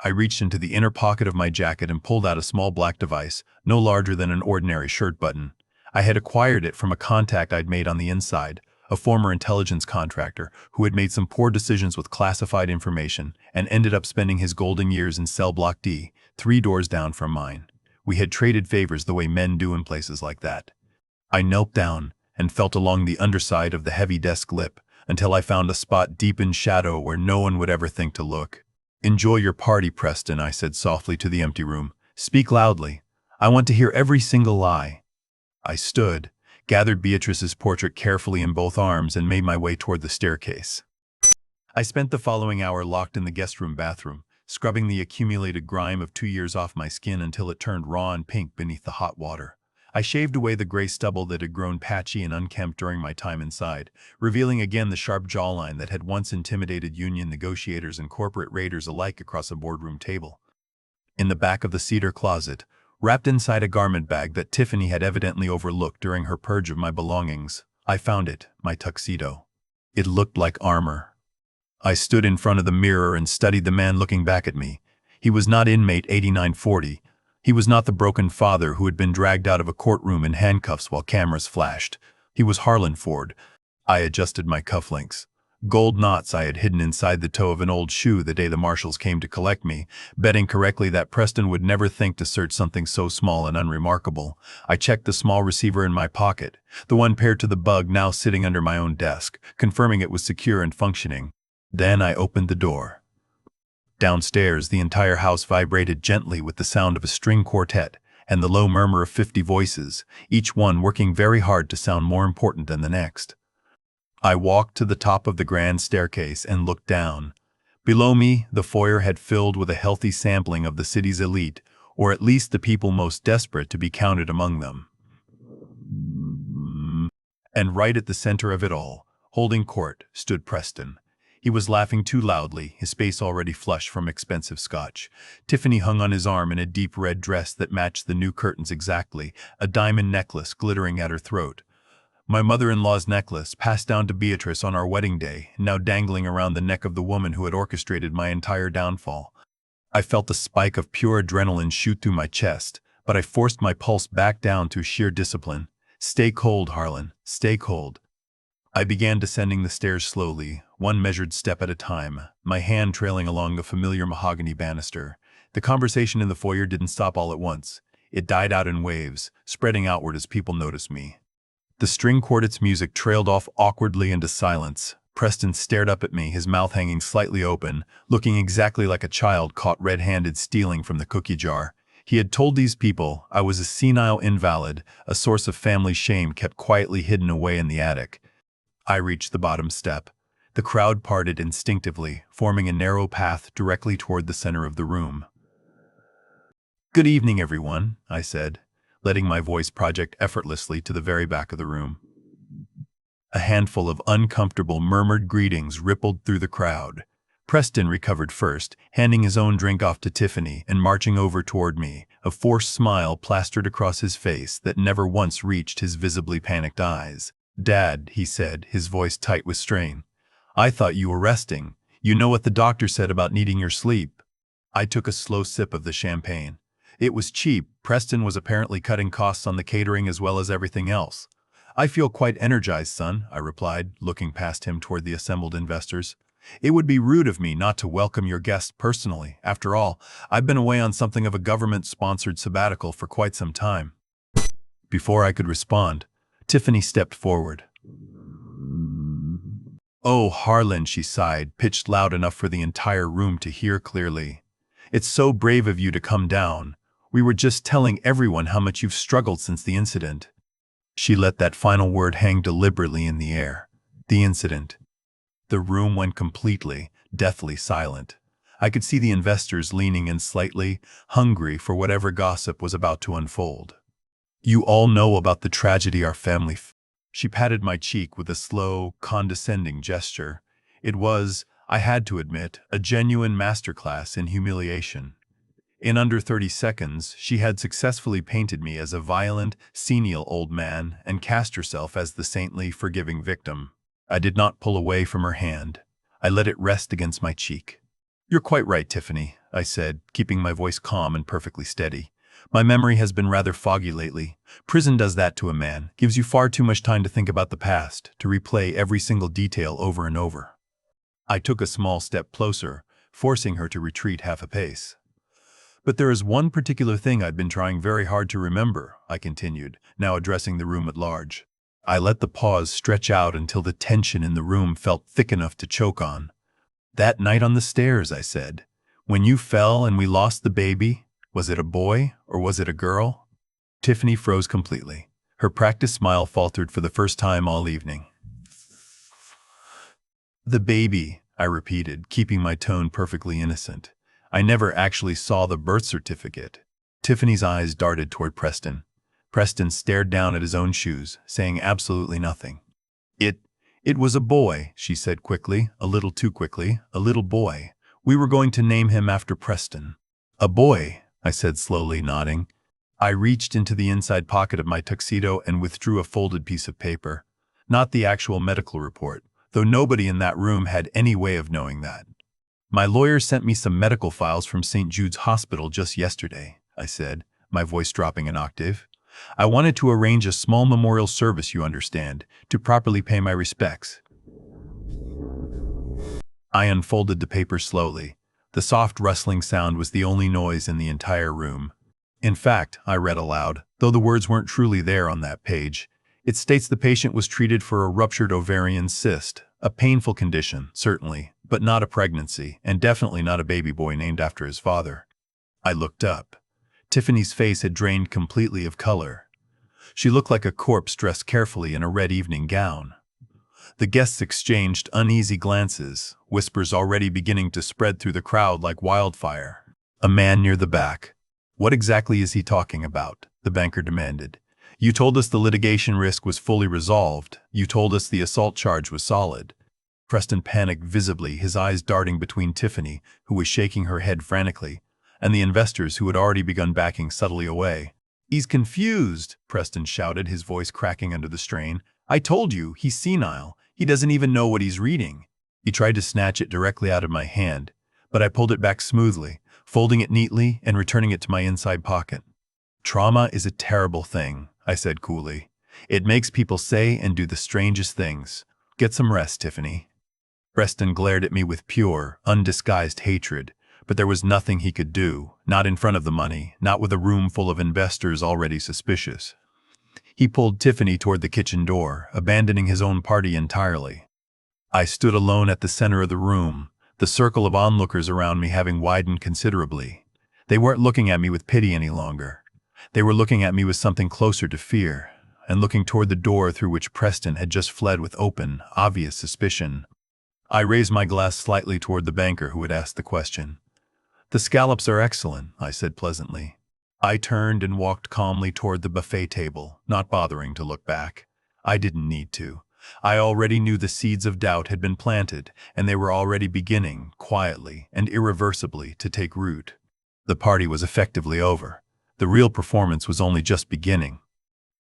I reached into the inner pocket of my jacket and pulled out a small black device, no larger than an ordinary shirt button. I had acquired it from a contact I'd made on the inside, a former intelligence contractor who had made some poor decisions with classified information and ended up spending his golden years in cell block D, 3 doors down from mine. We had traded favors the way men do in places like that. I knelt down and felt along the underside of the heavy desk lip until I found a spot deep in shadow where no one would ever think to look. Enjoy your party, Preston, I said softly to the empty room. Speak loudly. I want to hear every single lie. I stood, gathered Beatrice's portrait carefully in both arms, and made my way toward the staircase. I spent the following hour locked in the guest room bathroom, scrubbing the accumulated grime of 2 years off my skin until it turned raw and pink beneath the hot water. I shaved away the gray stubble that had grown patchy and unkempt during my time inside, revealing again the sharp jawline that had once intimidated union negotiators and corporate raiders alike across a boardroom table. In the back of the cedar closet, wrapped inside a garment bag that Tiffany had evidently overlooked during her purge of my belongings, I found it, my tuxedo. It looked like armor. I stood in front of the mirror and studied the man looking back at me. He was not inmate 8940. He was not the broken father who had been dragged out of a courtroom in handcuffs while cameras flashed. He was Harlon Ford. I adjusted my cufflinks. Gold knots I had hidden inside the toe of an old shoe the day the marshals came to collect me, betting correctly that Preston would never think to search something so small and unremarkable. I checked the small receiver in my pocket, the one paired to the bug now sitting under my own desk, confirming it was secure and functioning. Then I opened the door. Downstairs, the entire house vibrated gently with the sound of a string quartet and the low murmur of 50 voices, each one working very hard to sound more important than the next. I walked to the top of the grand staircase and looked down. Below me, the foyer had filled with a healthy sampling of the city's elite, or at least the people most desperate to be counted among them. And right at the center of it all, holding court, stood Preston. He was laughing too loudly, his face already flushed from expensive scotch. Tiffany hung on his arm in a deep red dress that matched the new curtains exactly, a diamond necklace glittering at her throat. My mother-in-law's necklace, passed down to Beatrice on our wedding day, now dangling around the neck of the woman who had orchestrated my entire downfall. I felt a spike of pure adrenaline shoot through my chest, but I forced my pulse back down through sheer discipline. Stay cold, Harlon. Stay cold. I began descending the stairs slowly, one measured step at a time, my hand trailing along the familiar mahogany banister. The conversation in the foyer didn't stop all at once. It died out in waves, spreading outward as people noticed me. The string quartet's music trailed off awkwardly into silence. Preston stared up at me, his mouth hanging slightly open, looking exactly like a child caught red-handed stealing from the cookie jar. He had told these people I was a senile invalid, a source of family shame kept quietly hidden away in the attic. I reached the bottom step. The crowd parted instinctively, forming a narrow path directly toward the center of the room. "Good evening, everyone," I said, letting my voice project effortlessly to the very back of the room. A handful of uncomfortable murmured greetings rippled through the crowd. Preston recovered first, handing his own drink off to Tiffany and marching over toward me, a forced smile plastered across his face that never once reached his visibly panicked eyes. "Dad," he said, his voice tight with strain. "I thought you were resting. You know what the doctor said about needing your sleep." I took a slow sip of the champagne. It was cheap. Preston was apparently cutting costs on the catering as well as everything else. "I feel quite energized, son," I replied, looking past him toward the assembled investors. "It would be rude of me not to welcome your guests personally. After all, I've been away on something of a government-sponsored sabbatical for quite some time." Before I could respond, Tiffany stepped forward. "Oh, Harlon," she sighed, pitched loud enough for the entire room to hear clearly. "It's so brave of you to come down. We were just telling everyone how much you've struggled since the incident." She let that final word hang deliberately in the air. The incident. The room went completely, deathly silent. I could see the investors leaning in slightly, hungry for whatever gossip was about to unfold. "You all know about the tragedy our family She patted my cheek with a slow, condescending gesture. It was, I had to admit, a genuine masterclass in humiliation. In under 30 seconds, she had successfully painted me as a violent, senile old man and cast herself as the saintly, forgiving victim. I did not pull away from her hand. I let it rest against my cheek. "You're quite right, Tiffany," I said, keeping my voice calm and perfectly steady. "My memory has been rather foggy lately. Prison does that to a man, gives you far too much time to think about the past, to replay every single detail over and over." I took a small step closer, forcing her to retreat half a pace. "But there is one particular thing I've been trying very hard to remember," I continued, now addressing the room at large. I let the pause stretch out until the tension in the room felt thick enough to choke on. "That night on the stairs," I said, "when you fell and we lost the baby, was it a boy or was it a girl?" Tiffany froze completely. Her practiced smile faltered for the first time all evening. "The baby," I repeated, keeping my tone perfectly innocent. "I never actually saw the birth certificate." Tiffany's eyes darted toward Preston. Preston stared down at his own shoes, saying absolutely nothing. It was a boy," she said quickly, a little too quickly, "a little boy. We were going to name him after Preston." "A boy," I said slowly, nodding. I reached into the inside pocket of my tuxedo and withdrew a folded piece of paper. Not the actual medical report, though nobody in that room had any way of knowing that. "My lawyer sent me some medical files from St. Jude's Hospital just yesterday," I said, my voice dropping an octave. "I wanted to arrange a small memorial service, you understand, to properly pay my respects." I unfolded the paper slowly. The soft rustling sound was the only noise in the entire room. "In fact," I read aloud, though the words weren't truly there on that page, "it states the patient was treated for a ruptured ovarian cyst, a painful condition, certainly, but not a pregnancy, and definitely not a baby boy named after his father." I looked up. Tiffany's face had drained completely of color. She looked like a corpse dressed carefully in a red evening gown. The guests exchanged uneasy glances, whispers already beginning to spread through the crowd like wildfire. A man near the back. "What exactly is he talking about?" the banker demanded. "You told us the litigation risk was fully resolved. You told us the assault charge was solid." Preston panicked visibly, his eyes darting between Tiffany, who was shaking her head frantically, and the investors who had already begun backing subtly away. "He's confused," Preston shouted, his voice cracking under the strain. "I told you, he's senile. He doesn't even know what he's reading." He tried to snatch it directly out of my hand, but I pulled it back smoothly, folding it neatly and returning it to my inside pocket. "Trauma is a terrible thing," I said coolly. "It makes people say and do the strangest things. Get some rest, Tiffany." Preston glared at me with pure, undisguised hatred, but there was nothing he could do, not in front of the money, not with a room full of investors already suspicious. He pulled Tiffany toward the kitchen door, abandoning his own party entirely. I stood alone at the center of the room, the circle of onlookers around me having widened considerably. They weren't looking at me with pity any longer. They were looking at me with something closer to fear, and looking toward the door through which Preston had just fled with open, obvious suspicion. I raised my glass slightly toward the banker who had asked the question. "The scallops are excellent," I said pleasantly. I turned and walked calmly toward the buffet table, not bothering to look back. I didn't need to. I already knew the seeds of doubt had been planted, and they were already beginning, quietly and irreversibly, to take root. The party was effectively over. The real performance was only just beginning.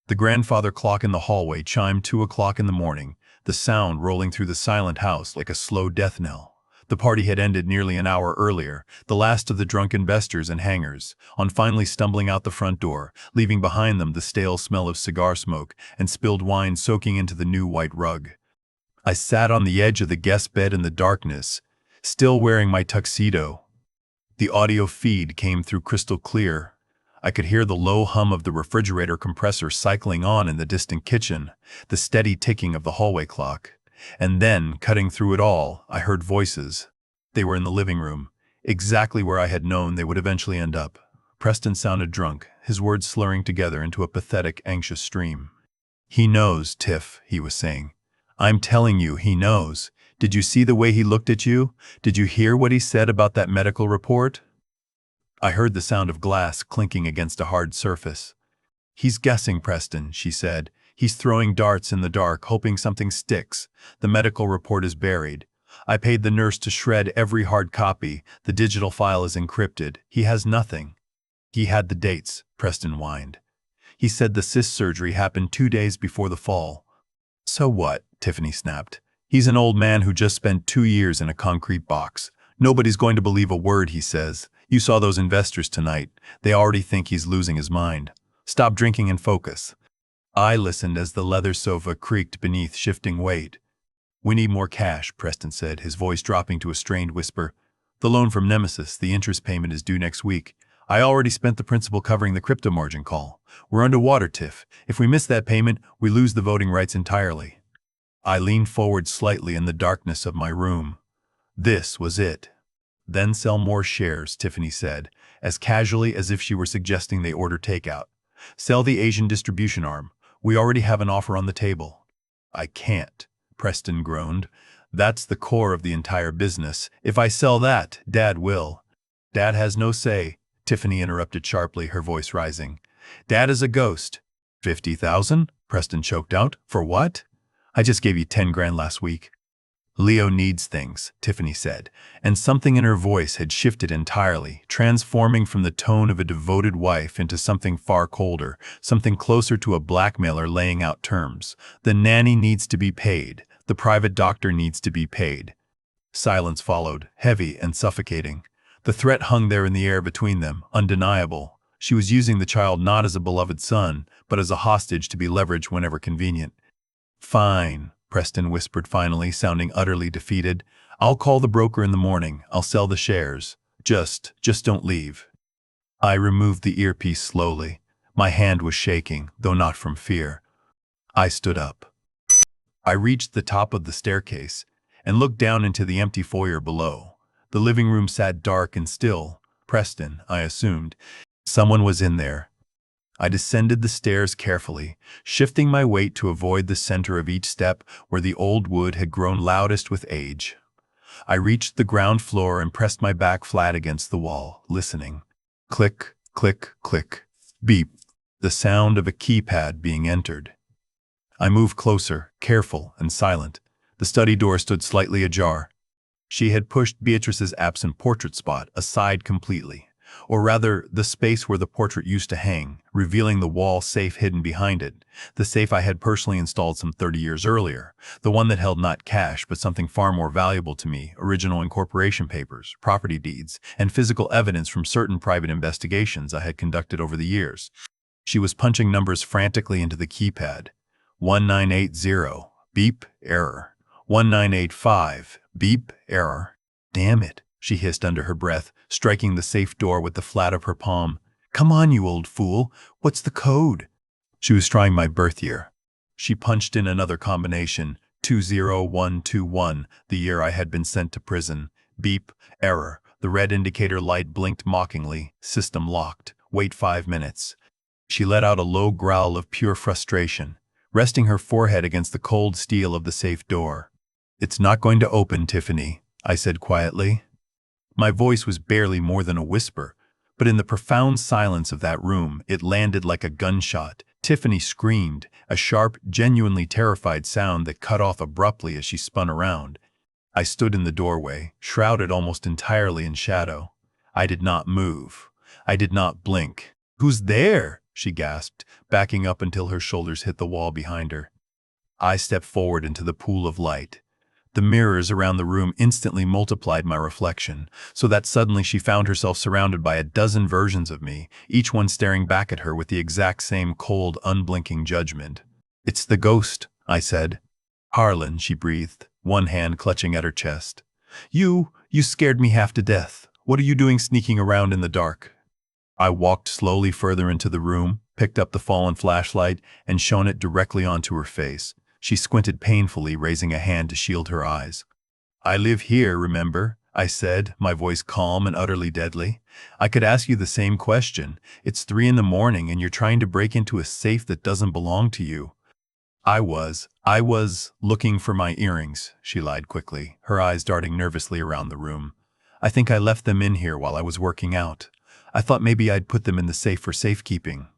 The grandfather clock in the hallway chimed 2 o'clock in the morning, the sound rolling through the silent house like a slow death knell. The party had ended nearly an hour earlier, the last of the drunk investors and hangers, on finally stumbling out the front door, leaving behind them the stale smell of cigar smoke and spilled wine soaking into the new white rug. I sat on the edge of the guest bed in the darkness, still wearing my tuxedo. The audio feed came through crystal clear. I could hear the low hum of the refrigerator compressor cycling on in the distant kitchen, the steady ticking of the hallway clock. And then, cutting through it all, I heard voices. They were in the living room, exactly where I had known they would eventually end up. Preston sounded drunk, his words slurring together into a pathetic, anxious stream. "He knows, Tiff," he was saying. "I'm telling you, he knows. Did you see the way he looked at you? Did you hear what he said about that medical report?" I heard the sound of glass clinking against a hard surface. "He's guessing, Preston," she said. "He's throwing darts in the dark, hoping something sticks. The medical report is buried. I paid the nurse to shred every hard copy. The digital file is encrypted. He has nothing." "He had the dates," Preston whined. "He said the cyst surgery happened 2 days before the fall." "So what?" Tiffany snapped. "He's an old man who just spent 2 years in a concrete box. Nobody's going to believe a word he says. You saw those investors tonight. They already think he's losing his mind. Stop drinking and focus." I listened as the leather sofa creaked beneath shifting weight. "We need more cash," Preston said, his voice dropping to a strained whisper. "The loan from Nemesis, the interest payment is due next week. I already spent the principal covering the crypto margin call. We're underwater, Tiff. If we miss that payment, we lose the voting rights entirely." I leaned forward slightly in the darkness of my room. This was it. "Then sell more shares," Tiffany said, as casually as if she were suggesting they order takeout. "Sell the Asian distribution arm. We already have an offer on the table." "I can't," Preston groaned. "That's the core of the entire business. If I sell that, Dad will." "Dad has no say," Tiffany interrupted sharply, her voice rising. "Dad is a ghost." 50,000? Preston choked out. "For what?" "I just gave you 10 grand last week." "Leo needs things," Tiffany said, and something in her voice had shifted entirely, transforming from the tone of a devoted wife into something far colder, something closer to a blackmailer laying out terms. "The nanny needs to be paid. The private doctor needs to be paid." Silence followed, heavy and suffocating. The threat hung there in the air between them, undeniable. She was using the child not as a beloved son, but as a hostage to be leveraged whenever convenient. "Fine," Preston whispered finally, sounding utterly defeated. "I'll call the broker in the morning. I'll sell the shares. Just don't leave." I removed the earpiece slowly. My hand was shaking, though not from fear. I stood up. I reached the top of the staircase and looked down into the empty foyer below. The living room sat dark and still. Preston, I assumed. Someone was in there. I descended the stairs carefully, shifting my weight to avoid the center of each step where the old wood had grown loudest with age. I reached the ground floor and pressed my back flat against the wall, listening. Click, click, click. Beep. The sound of a keypad being entered. I moved closer, careful and silent. The study door stood slightly ajar. She had pushed Beatrice's absent portrait spot aside completely. Or rather, the space where the portrait used to hang, revealing the wall safe hidden behind it, the safe I had personally installed some 30 years earlier, the one that held not cash but something far more valuable to me, original incorporation papers, property deeds, and physical evidence from certain private investigations I had conducted over the years. She was punching numbers frantically into the keypad. 1980, beep, error. 1985, beep, error. "Damn it," she hissed under her breath, striking the safe door with the flat of her palm. "Come on, you old fool. What's the code?" She was trying my birth year. She punched in another combination, 20121, the year I had been sent to prison. Beep, error. The red indicator light blinked mockingly. System locked. Wait 5 minutes. She let out a low growl of pure frustration, resting her forehead against the cold steel of the safe door. "It's not going to open, Tiffany," I said quietly. My voice was barely more than a whisper, but in the profound silence of that room, it landed like a gunshot. Tiffany screamed, a sharp, genuinely terrified sound that cut off abruptly as she spun around. I stood in the doorway, shrouded almost entirely in shadow. I did not move. I did not blink. "Who's there?" she gasped, backing up until her shoulders hit the wall behind her. I stepped forward into the pool of light. The mirrors around the room instantly multiplied my reflection, so that suddenly she found herself surrounded by a dozen versions of me, each one staring back at her with the exact same cold, unblinking judgment. "It's the ghost," I said. "Harlon," she breathed, one hand clutching at her chest. You scared me half to death. What are you doing sneaking around in the dark?" I walked slowly further into the room, picked up the fallen flashlight, and shone it directly onto her face. She squinted painfully, raising a hand to shield her eyes. "I live here, remember?" I said, my voice calm and utterly deadly. "I could ask you the same question. It's 3 in the morning and you're trying to break into a safe that doesn't belong to you." I was looking for my earrings," she lied quickly, her eyes darting nervously around the room. "I think I left them in here while I was working out. I thought maybe I'd put them in the safe for safekeeping."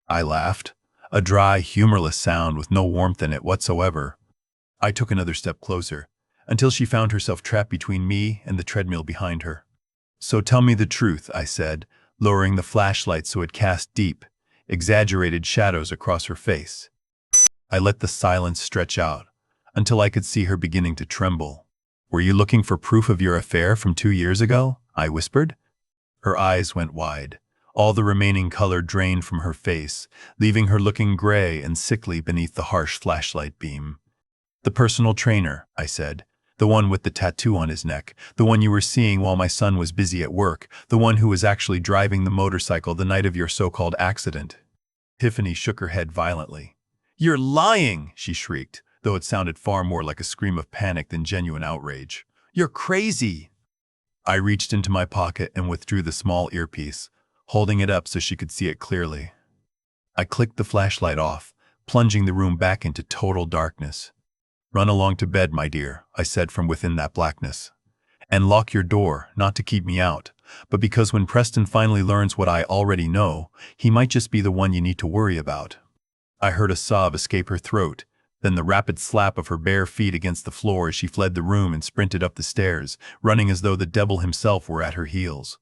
I laughed, a dry, humorless sound with no warmth in it whatsoever. I took another step closer, until she found herself trapped between me and the treadmill behind her. "So tell me the truth," I said, lowering the flashlight so it cast deep, exaggerated shadows across her face. I let the silence stretch out, until I could see her beginning to tremble. "Were you looking for proof of your affair from 2 years ago?" I whispered. Her eyes went wide. All the remaining color drained from her face, leaving her looking gray and sickly beneath the harsh flashlight beam. "The personal trainer," I said. "The one with the tattoo on his neck. The one you were seeing while my son was busy at work. The one who was actually driving the motorcycle the night of your so-called accident." Tiffany shook her head violently. "You're lying!" she shrieked, though it sounded far more like a scream of panic than genuine outrage. "You're crazy!" I reached into my pocket and withdrew the small earpiece, holding it up so she could see it clearly. I clicked the flashlight off, plunging the room back into total darkness. "Run along to bed, my dear," I said from within that blackness. "And lock your door, not to keep me out, but because when Preston finally learns what I already know, he might just be the one you need to worry about." I heard a sob escape her throat, then the rapid slap of her bare feet against the floor as she fled the room and sprinted up the stairs, running as though the devil himself were at her heels.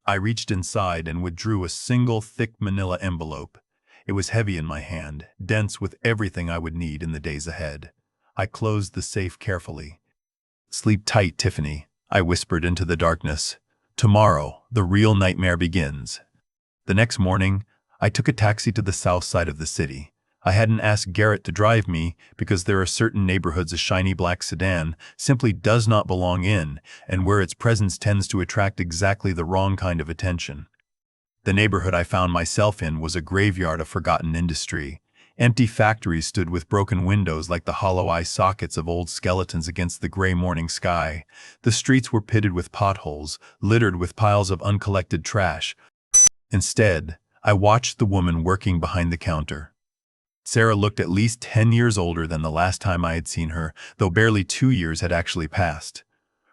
I reached inside and withdrew a single thick manila envelope. It was heavy in my hand, dense with everything I would need in the days ahead. I closed the safe carefully. "Sleep tight, Tiffany," I whispered into the darkness. "Tomorrow, the real nightmare begins." The next morning, I took a taxi to the south side of the city. I hadn't asked Garrett to drive me because there are certain neighborhoods a shiny black sedan simply does not belong in, and where its presence tends to attract exactly the wrong kind of attention. The neighborhood I found myself in was a graveyard of forgotten industry. Empty factories stood with broken windows like the hollow eye sockets of old skeletons against the gray morning sky. The streets were pitted with potholes, littered with piles of uncollected trash. Instead, I watched the woman working behind the counter. Sarah looked at least 10 years older than the last time I had seen her, though barely 2 years had actually passed.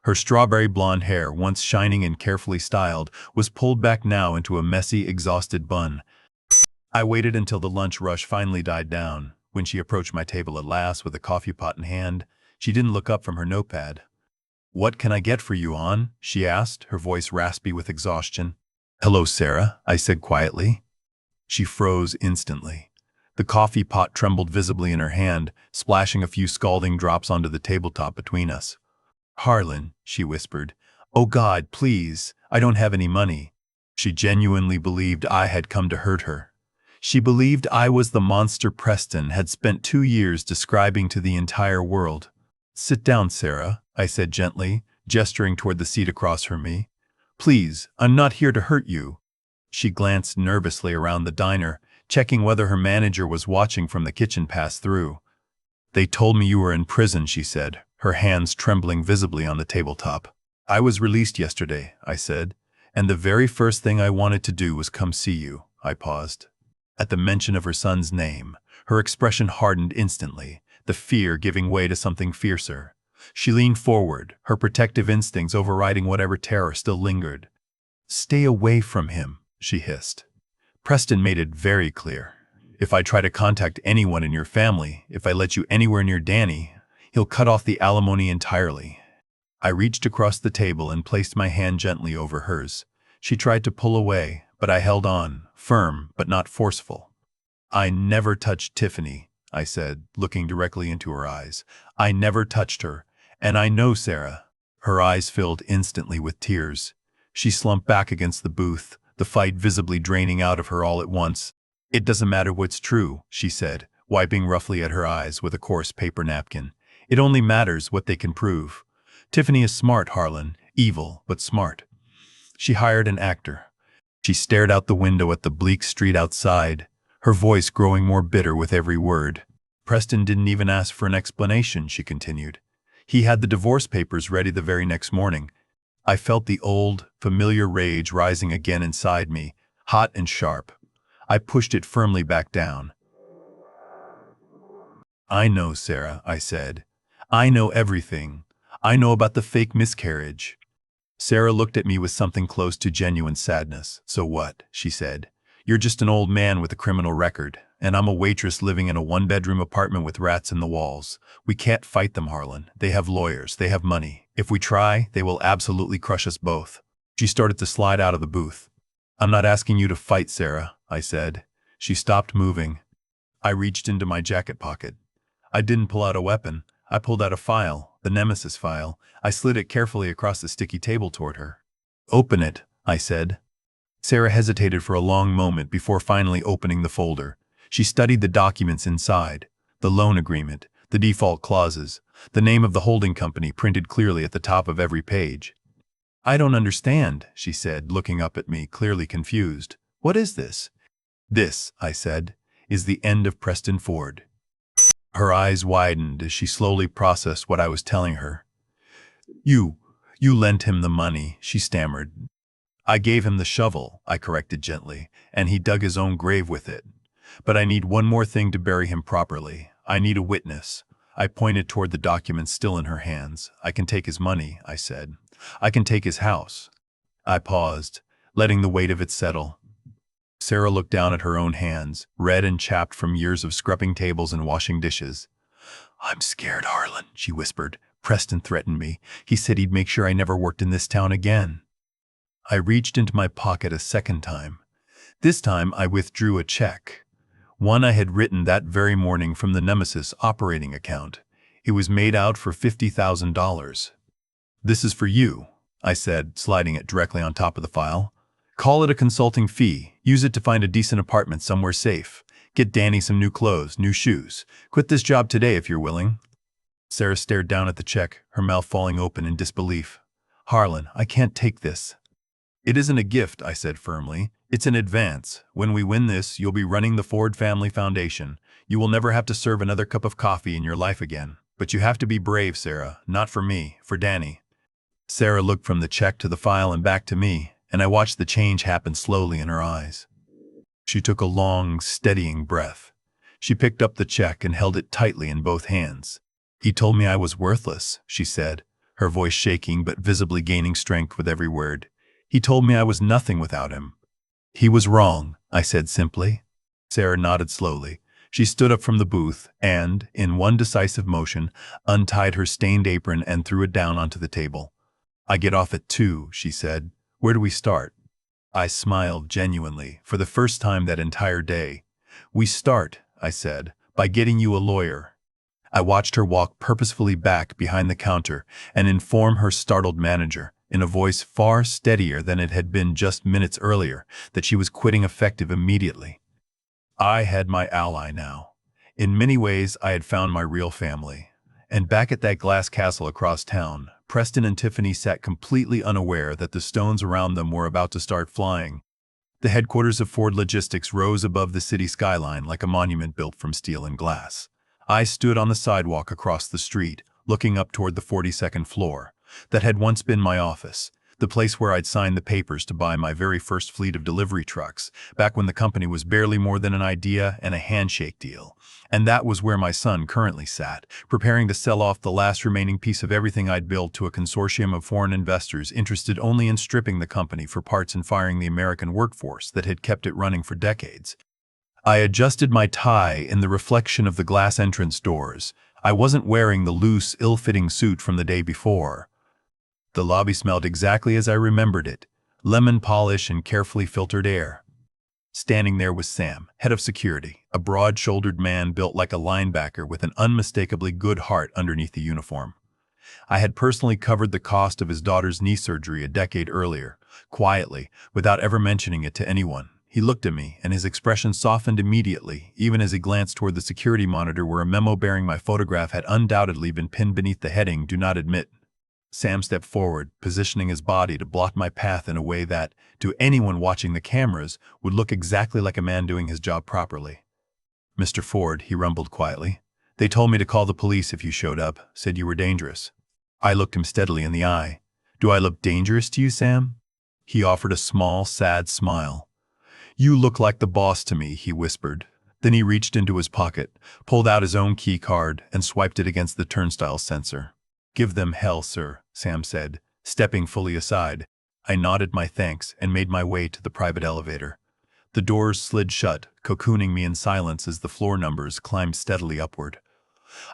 Her strawberry blonde hair, once shining and carefully styled, was pulled back now into a messy, exhausted bun. I waited until the lunch rush finally died down. When she approached my table at last with a coffee pot in hand, she didn't look up from her notepad. "What can I get for you, Ann?" she asked, her voice raspy with exhaustion. "Hello, Sarah," I said quietly. She froze instantly. The coffee pot trembled visibly in her hand, splashing a few scalding drops onto the tabletop between us. "Harlon," she whispered. "Oh God, please, I don't have any money." She genuinely believed I had come to hurt her. She believed I was the monster Preston had spent 2 years describing to the entire world. "Sit down, Sarah," I said gently, gesturing toward the seat across from me. "Please, I'm not here to hurt you." She glanced nervously around the diner, checking whether her manager was watching from the kitchen pass-through. "They told me you were in prison," she said, her hands trembling visibly on the tabletop. I was released yesterday, I said, and the very first thing I wanted to do was come see you. I paused. At the mention of her son's name, her expression hardened instantly, the fear giving way to something fiercer. She leaned forward, her protective instincts overriding whatever terror still lingered. "Stay away from him," she hissed. "Preston made it very clear. If I try to contact anyone in your family, if I let you anywhere near Danny, he'll cut off the alimony entirely." I reached across the table and placed my hand gently over hers. She tried to pull away, but I held on, firm but not forceful. "I never touched Tiffany," I said, looking directly into her eyes. "I never touched her. And I know Sarah." Her eyes filled instantly with tears. She slumped back against the booth, the fight visibly draining out of her all at once. "It doesn't matter what's true," she said, wiping roughly at her eyes with a coarse paper napkin. "It only matters what they can prove. Tiffany is smart, Harlon. Evil, but smart. She hired an actor." She stared out the window at the bleak street outside, her voice growing more bitter with every word. "Preston didn't even ask for an explanation," she continued. "He had the divorce papers ready the very next morning." I felt the old, familiar rage rising again inside me, hot and sharp. I pushed it firmly back down. "I know, Sarah," I said. "I know everything. I know about the fake miscarriage." Sarah looked at me with something close to genuine sadness. "So what?" she said. "You're just an old man with a criminal record, and I'm a waitress living in a one-bedroom apartment with rats in the walls. We can't fight them, Harlon. They have lawyers. They have money. If we try, they will absolutely crush us both." She started to slide out of the booth. "I'm not asking you to fight, Sarah," I said. She stopped moving. I reached into my jacket pocket. I didn't pull out a weapon. I pulled out a file, the Nemesis file. I slid it carefully across the sticky table toward her. "Open it," I said. Sarah hesitated for a long moment before finally opening the folder. She studied the documents inside, the loan agreement, the default clauses, the name of the holding company printed clearly at the top of every page. "I don't understand," she said, looking up at me, clearly confused. "What is this?" "This," I said, "is the end of Preston Ford." Her eyes widened as she slowly processed what I was telling her. You lent him the money," she stammered. "I gave him the shovel," I corrected gently, "and he dug his own grave with it. But I need one more thing to bury him properly. I need a witness." I pointed toward the documents still in her hands. "I can take his money," I said. "I can take his house." I paused, letting the weight of it settle. Sarah looked down at her own hands, red and chapped from years of scrubbing tables and washing dishes. "I'm scared, Harlon," she whispered. "Preston threatened me. He said he'd make sure I never worked in this town again." I reached into my pocket a second time. This time I withdrew a check. One I had written that very morning from the Nemesis operating account. It was made out for $50,000. "This is for you," I said, sliding it directly on top of the file. "Call it a consulting fee. Use it to find a decent apartment somewhere safe. Get Danny some new clothes, new shoes. Quit this job today if you're willing." Sarah stared down at the check, her mouth falling open in disbelief. "Harlon, I can't take this." "It isn't a gift," I said firmly. "It's an advance. When we win this, you'll be running the Ford Family Foundation. You will never have to serve another cup of coffee in your life again. But you have to be brave, Sarah. Not for me, for Danny." Sarah looked from the check to the file and back to me, and I watched the change happen slowly in her eyes. She took a long, steadying breath. She picked up the check and held it tightly in both hands. "He told me I was worthless," she said, her voice shaking but visibly gaining strength with every word. "He told me I was nothing without him." "He was wrong," I said simply. Sarah nodded slowly. She stood up from the booth and, in one decisive motion, untied her stained apron and threw it down onto the table. "I get off at 2, she said. "Where do we start?" I smiled genuinely, for the first time that entire day. "We start," I said, "by getting you a lawyer." I watched her walk purposefully back behind the counter and inform her startled manager, in a voice far steadier than it had been just minutes earlier, that she was quitting effective immediately. I had my ally now. In many ways, I had found my real family. And back at that glass castle across town, Preston and Tiffany sat completely unaware that the stones around them were about to start flying. The headquarters of Ford Logistics rose above the city skyline like a monument built from steel and glass. I stood on the sidewalk across the street, looking up toward the 42nd floor. that had once been my office, the place where I'd signed the papers to buy my very first fleet of delivery trucks, back when the company was barely more than an idea and a handshake deal. And that was where my son currently sat, preparing to sell off the last remaining piece of everything I'd built to a consortium of foreign investors interested only in stripping the company for parts and firing the American workforce that had kept it running for decades. I adjusted my tie in the reflection of the glass entrance doors. I wasn't wearing the loose, ill-fitting suit from the day before. The lobby smelled exactly as I remembered it, lemon polish and carefully filtered air. Standing there was Sam, head of security, a broad-shouldered man built like a linebacker with an unmistakably good heart underneath the uniform. I had personally covered the cost of his daughter's knee surgery a decade earlier, quietly, without ever mentioning it to anyone. He looked at me, and his expression softened immediately, even as he glanced toward the security monitor where a memo bearing my photograph had undoubtedly been pinned beneath the heading, "Do not admit." Sam stepped forward, positioning his body to block my path in a way that, to anyone watching the cameras, would look exactly like a man doing his job properly. "Mr. Ford," he rumbled quietly, "they told me to call the police if you showed up, said you were dangerous." I looked him steadily in the eye. "Do I look dangerous to you, Sam?" He offered a small, sad smile. "You look like the boss to me," he whispered. Then he reached into his pocket, pulled out his own key card, and swiped it against the turnstile sensor. "Give them hell, sir," Sam said, stepping fully aside. I nodded my thanks and made my way to the private elevator. The doors slid shut, cocooning me in silence as the floor numbers climbed steadily upward.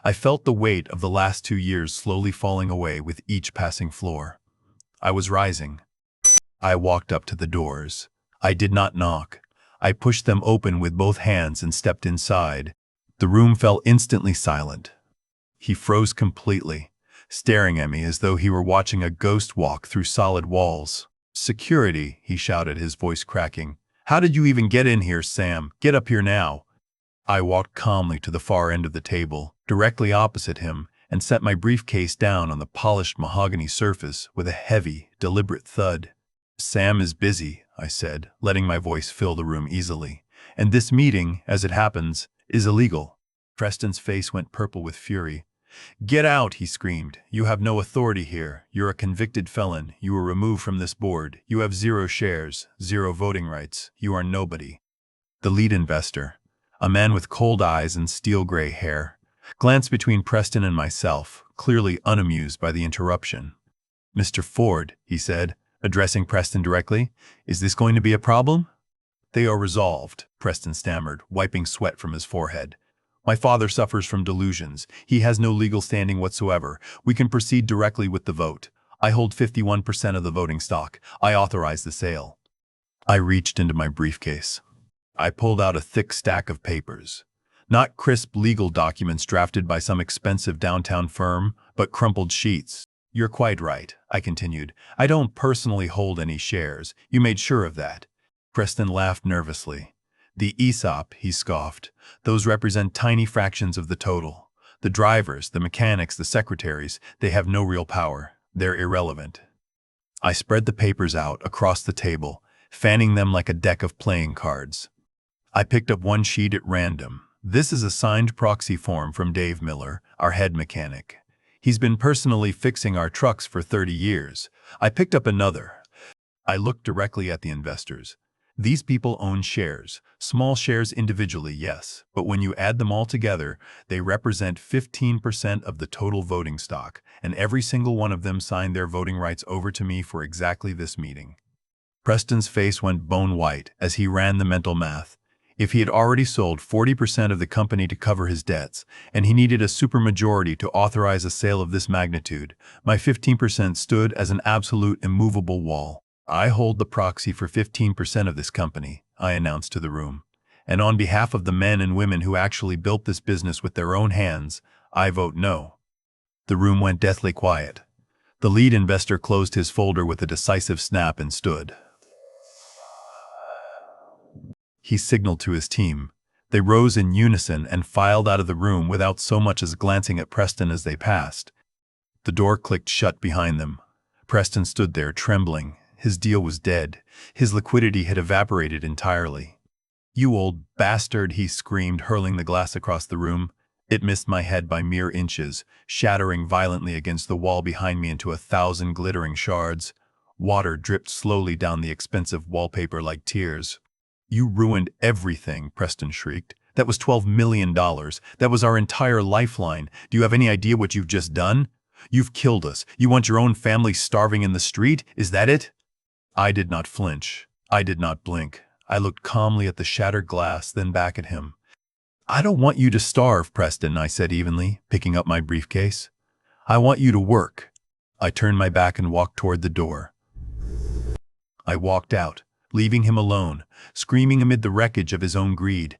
I felt the weight of the last 2 years slowly falling away with each passing floor. I was rising. I walked up to the doors. I did not knock. I pushed them open with both hands and stepped inside. The room fell instantly silent. He froze completely, staring at me as though he were watching a ghost walk through solid walls. "Security," he shouted, his voice cracking. "How did you even get in here, Sam? Get up here now." I walked calmly to the far end of the table, directly opposite him, and set my briefcase down on the polished mahogany surface with a heavy, deliberate thud. "Sam is busy," I said, letting my voice fill the room easily. "And this meeting, as it happens, is illegal." Preston's face went purple with fury. "Get out," he screamed. "You have no authority here. You're a convicted felon. You were removed from this board. You have 0 shares, 0 voting rights. You are nobody." The lead investor, a man with cold eyes and steel-gray hair, glanced between Preston and myself, clearly unamused by the interruption. "Mr. Ford," he said, addressing Preston directly, "is this going to be a problem?" "They are resolved," Preston stammered, wiping sweat from his forehead. "My father suffers from delusions. He has no legal standing whatsoever. We can proceed directly with the vote. I hold 51% of the voting stock. I authorize the sale." I reached into my briefcase. I pulled out a thick stack of papers. Not crisp legal documents drafted by some expensive downtown firm, but crumpled sheets. "You're quite right," I continued. "I don't personally hold any shares. You made sure of that." Preston laughed nervously. "The ESOP," he scoffed. "Those represent tiny fractions of the total. The drivers, the mechanics, the secretaries, they have no real power. They're irrelevant." I spread the papers out across the table, fanning them like a deck of playing cards. I picked up one sheet at random. "This is a signed proxy form from Dave Miller, our head mechanic. He's been personally fixing our trucks for 30 years. I picked up another. I looked directly at the investors. These people own shares, small shares individually, yes, but when you add them all together, they represent 15% of the total voting stock, and every single one of them signed their voting rights over to me for exactly this meeting." Preston's face went bone white as he ran the mental math. If he had already sold 40% of the company to cover his debts, and he needed a supermajority to authorize a sale of this magnitude, my 15% stood as an absolute immovable wall. "I hold the proxy for 15% of this company," I announced to the room. "And on behalf of the men and women who actually built this business with their own hands, I vote no." The room went deathly quiet. The lead investor closed his folder with a decisive snap and stood. He signaled to his team. They rose in unison and filed out of the room without so much as glancing at Preston as they passed. The door clicked shut behind them. Preston stood there, trembling. His deal was dead. His liquidity had evaporated entirely. "You old bastard," he screamed, hurling the glass across the room. It missed my head by mere inches, shattering violently against the wall behind me into 1,000 glittering shards. Water dripped slowly down the expensive wallpaper like tears. "You ruined everything," Preston shrieked. "That was $12 million. That was our entire lifeline. Do you have any idea what you've just done? You've killed us. You want your own family starving in the street? Is that it?" I did not flinch. I did not blink. I looked calmly at the shattered glass, then back at him. "I don't want you to starve, Preston," I said evenly, picking up my briefcase. "I want you to work." I turned my back and walked toward the door. I walked out, leaving him alone, screaming amid the wreckage of his own greed.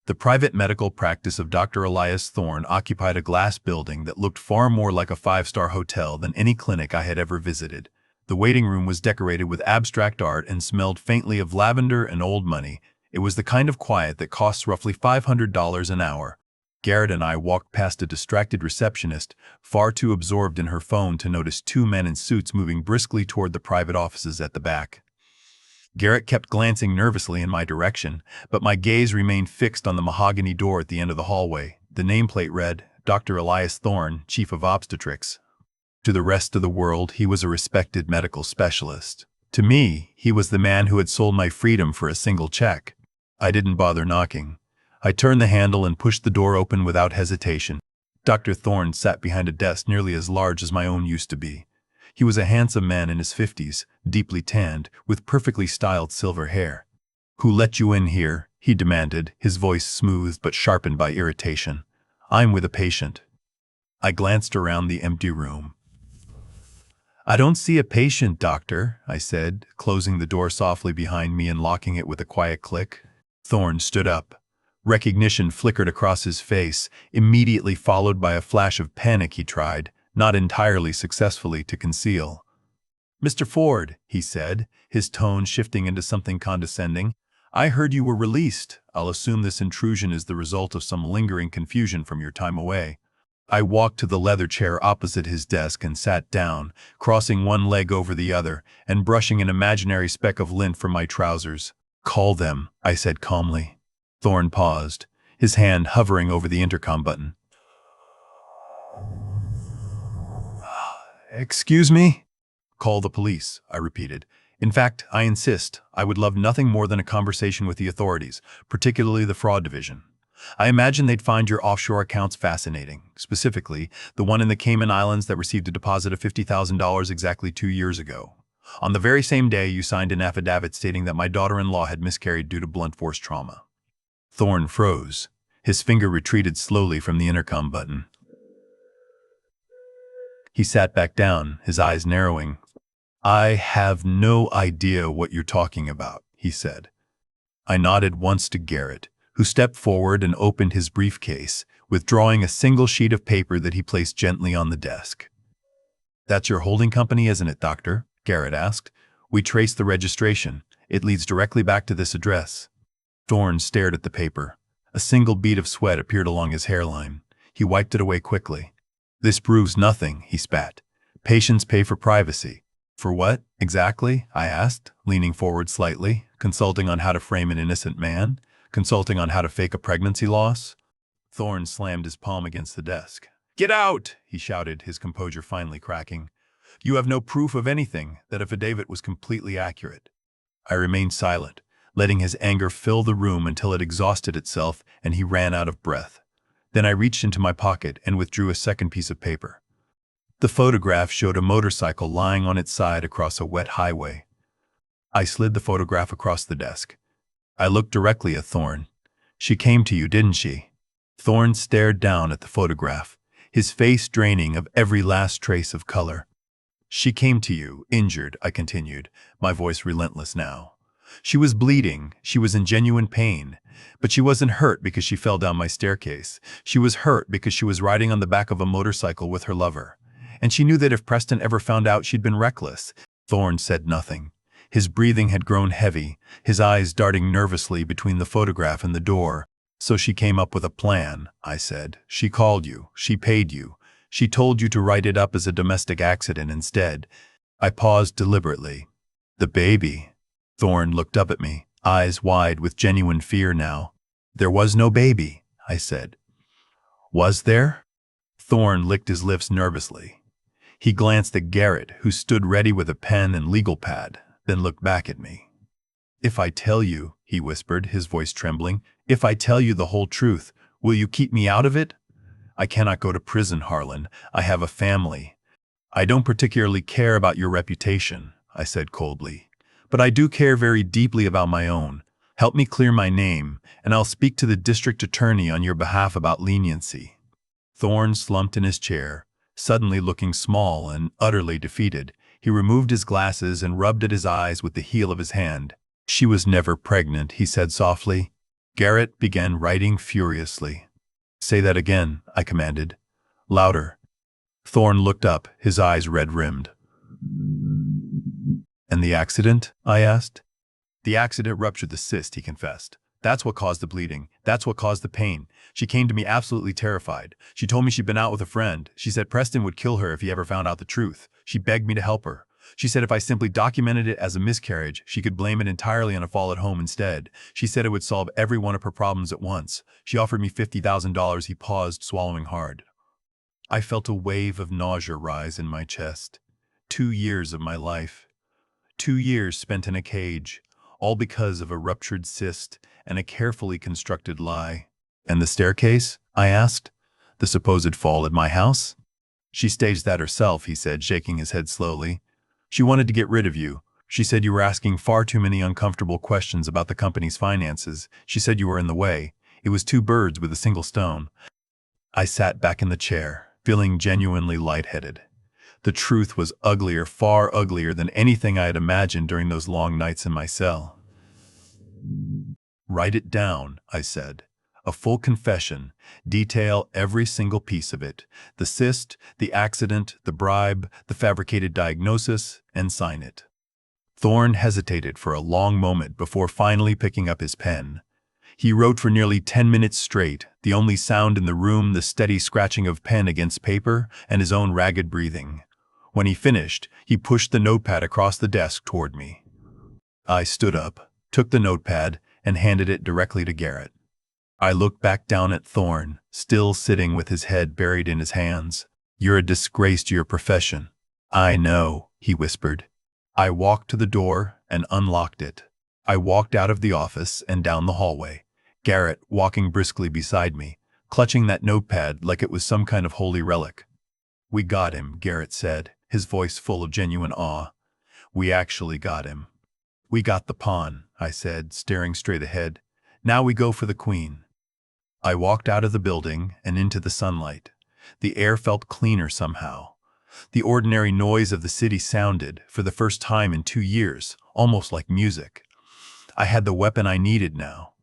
The private medical practice of Dr. Elias Thorne occupied a glass building that looked far more like a five-star hotel than any clinic I had ever visited. The waiting room was decorated with abstract art and smelled faintly of lavender and old money. It was the kind of quiet that costs roughly $500 an hour. Garrett and I walked past a distracted receptionist, far too absorbed in her phone to notice two men in suits moving briskly toward the private offices at the back. Garrett kept glancing nervously in my direction, but my gaze remained fixed on the mahogany door at the end of the hallway. The nameplate read, "Dr. Elias Thorne, Chief of Obstetrics." To the rest of the world, he was a respected medical specialist. To me, he was the man who had sold my freedom for a single check. I didn't bother knocking. I turned the handle and pushed the door open without hesitation. Dr. Thorne sat behind a desk nearly as large as my own used to be. He was a handsome man in his 50s, deeply tanned, with perfectly styled silver hair. "Who let you in here?" he demanded, his voice smoothed but sharpened by irritation. "I'm with a patient." I glanced around the empty room. "I don't see a patient, doctor," I said, closing the door softly behind me and locking it with a quiet click. Thorne stood up. Recognition flickered across his face, immediately followed by a flash of panic he tried, not entirely successfully, to conceal. "Mr. Ford," he said, his tone shifting into something condescending, "I heard you were released. I'll assume this intrusion is the result of some lingering confusion from your time away." I walked to the leather chair opposite his desk and sat down, crossing one leg over the other and brushing an imaginary speck of lint from my trousers. "Call them," I said calmly. Thorne paused, his hand hovering over the intercom button. "Excuse me?" "Call the police," I repeated. "In fact, I insist. I would love nothing more than a conversation with the authorities, particularly the fraud division. I imagine they'd find your offshore accounts fascinating, specifically the one in the Cayman Islands that received a deposit of $50,000 exactly 2 years ago. On the very same day, you signed an affidavit stating that my daughter-in-law had miscarried due to blunt force trauma." Thorne froze. His finger retreated slowly from the intercom button. He sat back down, his eyes narrowing. "I have no idea what you're talking about," he said. I nodded once to Garrett, who stepped forward and opened his briefcase, withdrawing a single sheet of paper that he placed gently on the desk. "That's your holding company, isn't it, Doctor?" Garrett asked. "We traced the registration. It leads directly back to this address." Thorne stared at the paper. A single bead of sweat appeared along his hairline. He wiped it away quickly. "This proves nothing," he spat. "Patients pay for privacy." "For what, exactly?" I asked, leaning forward slightly, consulting on how to frame an innocent man, consulting on how to fake a pregnancy loss. Thorne slammed his palm against the desk. "Get out!" he shouted, his composure finally cracking. "You have no proof of anything. That affidavit was completely accurate." I remained silent, letting his anger fill the room until it exhausted itself and he ran out of breath. Then I reached into my pocket and withdrew a second piece of paper. The photograph showed a motorcycle lying on its side across a wet highway. I slid the photograph across the desk. I looked directly at Thorne. "She came to you, didn't she?" Thorne stared down at the photograph, his face draining of every last trace of color. "She came to you, injured," I continued, my voice relentless now. "She was bleeding, she was in genuine pain, but she wasn't hurt because she fell down my staircase. She was hurt because she was riding on the back of a motorcycle with her lover. And she knew that if Preston ever found out, she'd been reckless." Thorne said nothing. His breathing had grown heavy, his eyes darting nervously between the photograph and the door. "So she came up with a plan," I said. "She called you, she paid you. She told you to write it up as a domestic accident instead." I paused deliberately. "The baby?" Thorne looked up at me, eyes wide with genuine fear now. "There was no baby," I said. Was there? Thorne licked his lips nervously. He glanced at Garrett, who stood ready with a pen and legal pad, then looked back at me. If I tell you, he whispered, his voice trembling, if I tell you the whole truth, will you keep me out of it? I cannot go to prison, Harlon. I have a family. I don't particularly care about your reputation, I said coldly. But I do care very deeply about my own. Help me clear my name, and I'll speak to the district attorney on your behalf about leniency. Thorne slumped in his chair, suddenly looking small and utterly defeated. He removed his glasses and rubbed at his eyes with the heel of his hand. She was never pregnant, he said softly. Garrett began writing furiously. Say that again, I commanded. Louder. Thorne looked up, his eyes red-rimmed. And the accident? I asked. The accident ruptured the cyst, he confessed. That's what caused the bleeding. That's what caused the pain. She came to me absolutely terrified. She told me she'd been out with a friend. She said Preston would kill her if he ever found out the truth. She begged me to help her. She said if I simply documented it as a miscarriage, she could blame it entirely on a fall at home instead. She said it would solve every one of her problems at once. She offered me $50,000. He paused, swallowing hard. I felt a wave of nausea rise in my chest. 2 years of my life. 2 years spent in a cage, all because of a ruptured cyst and a carefully constructed lie. And the staircase? I asked. The supposed fall at my house? She staged that herself, he said, shaking his head slowly. She wanted to get rid of you. She said you were asking far too many uncomfortable questions about the company's finances. She said you were in the way. It was 2 birds with a single stone. I sat back in the chair, feeling genuinely lightheaded. The truth was uglier, far uglier than anything I had imagined during those long nights in my cell. Write it down, I said. A full confession. Detail every single piece of it. The cyst, the accident, the bribe, the fabricated diagnosis, and sign it. Thorne hesitated for a long moment before finally picking up his pen. He wrote for nearly 10 minutes straight, the only sound in the room the steady scratching of pen against paper and his own ragged breathing. When he finished, he pushed the notepad across the desk toward me. I stood up, took the notepad, and handed it directly to Garrett. I looked back down at Thorne, still sitting with his head buried in his hands. You're a disgrace to your profession. I know, he whispered. I walked to the door and unlocked it. I walked out of the office and down the hallway, Garrett walking briskly beside me, clutching that notepad like it was some kind of holy relic. We got him, Garrett said, his voice full of genuine awe. We actually got him. We got the pawn, I said, staring straight ahead. Now we go for the queen. I walked out of the building and into the sunlight. The air felt cleaner somehow. The ordinary noise of the city sounded, for the first time in 2 years, almost like music. I had the weapon I needed now.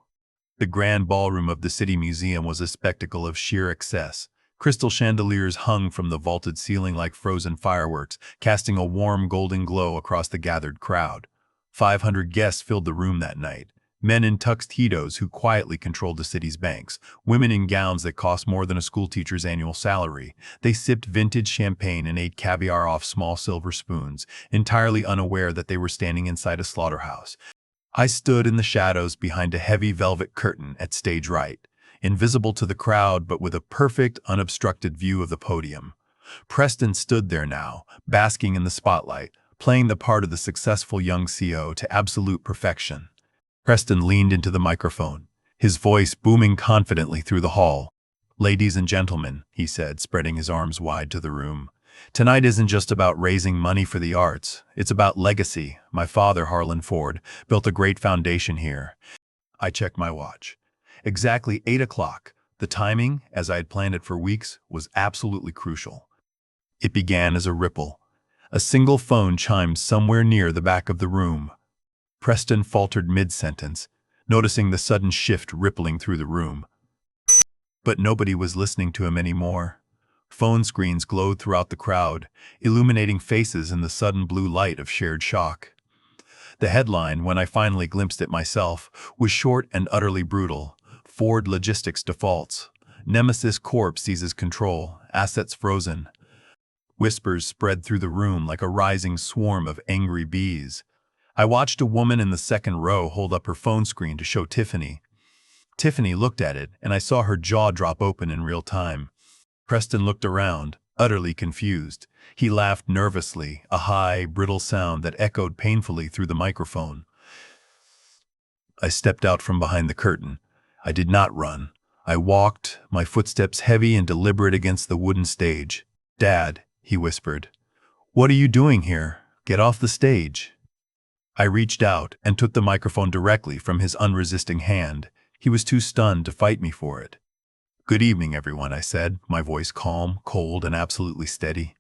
The grand ballroom of the city museum was a spectacle of sheer excess. Crystal chandeliers hung from the vaulted ceiling like frozen fireworks, casting a warm golden glow across the gathered crowd. 500 guests filled the room that night. Men in tuxedos who quietly controlled the city's banks, women in gowns that cost more than a schoolteacher's annual salary. They sipped vintage champagne and ate caviar off small silver spoons, entirely unaware that they were standing inside a slaughterhouse. I stood in the shadows behind a heavy velvet curtain at stage right, invisible to the crowd but with a perfect, unobstructed view of the podium. Preston stood there now, basking in the spotlight, playing the part of the successful young CO to absolute perfection. Preston leaned into the microphone, his voice booming confidently through the hall. Ladies and gentlemen, he said, spreading his arms wide to the room. Tonight isn't just about raising money for the arts. It's about legacy. My father, Harlon Ford, built a great foundation here. I checked my watch. Exactly 8 o'clock. The timing, as I had planned it for weeks, was absolutely crucial. It began as a ripple. A single phone chimed somewhere near the back of the room. Preston faltered mid-sentence, noticing the sudden shift rippling through the room. But nobody was listening to him anymore. Phone screens glowed throughout the crowd, illuminating faces in the sudden blue light of shared shock. The headline, when I finally glimpsed it myself, was short and utterly brutal. Ford Logistics defaults. Nemesis Corp seizes control. Assets frozen. Whispers spread through the room like a rising swarm of angry bees. I watched a woman in the second row hold up her phone screen to show Tiffany. Tiffany looked at it, and I saw her jaw drop open in real time. Preston looked around, utterly confused. He laughed nervously, a high, brittle sound that echoed painfully through the microphone. I stepped out from behind the curtain. I did not run. I walked, my footsteps heavy and deliberate against the wooden stage. "Dad," he whispered. "What are you doing here? Get off the stage." I reached out and took the microphone directly from his unresisting hand. He was too stunned to fight me for it. "Good evening, everyone," I said, my voice calm, cold, and absolutely steady.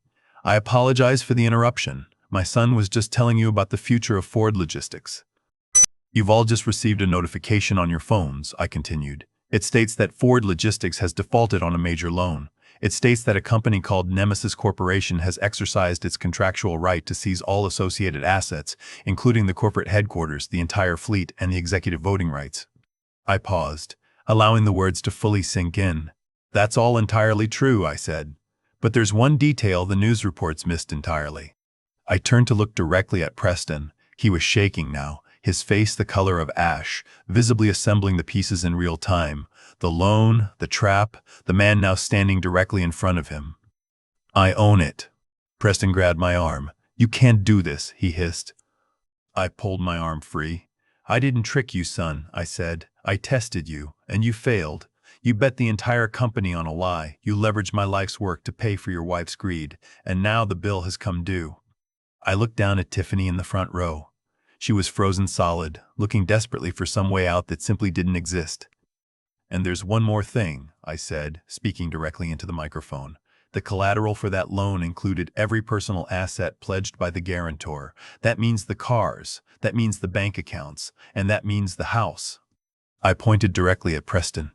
"I apologize for the interruption. My son was just telling you about the future of Ford Logistics." "You've all just received a notification on your phones," I continued. "It states that Ford Logistics has defaulted on a major loan. It states that a company called Nemesis Corporation has exercised its contractual right to seize all associated assets, including the corporate headquarters, the entire fleet, and the executive voting rights." I paused, allowing the words to fully sink in. "That's all entirely true," I said. "But there's one detail the news reports missed entirely." I turned to look directly at Preston. He was shaking now, his face the color of ash, visibly assembling the pieces in real time. The loan, the trap, the man now standing directly in front of him. "I own it." Preston grabbed my arm. "You can't do this," he hissed. I pulled my arm free. "I didn't trick you, son," I said. "I tested you, and you failed. You bet the entire company on a lie. You leveraged my life's work to pay for your wife's greed, and now the bill has come due." I looked down at Tiffany in the front row. She was frozen solid, looking desperately for some way out that simply didn't exist. "And there's one more thing," I said, speaking directly into the microphone. "The collateral for that loan included every personal asset pledged by the guarantor. That means the cars, that means the bank accounts, and that means the house." I pointed directly at Preston.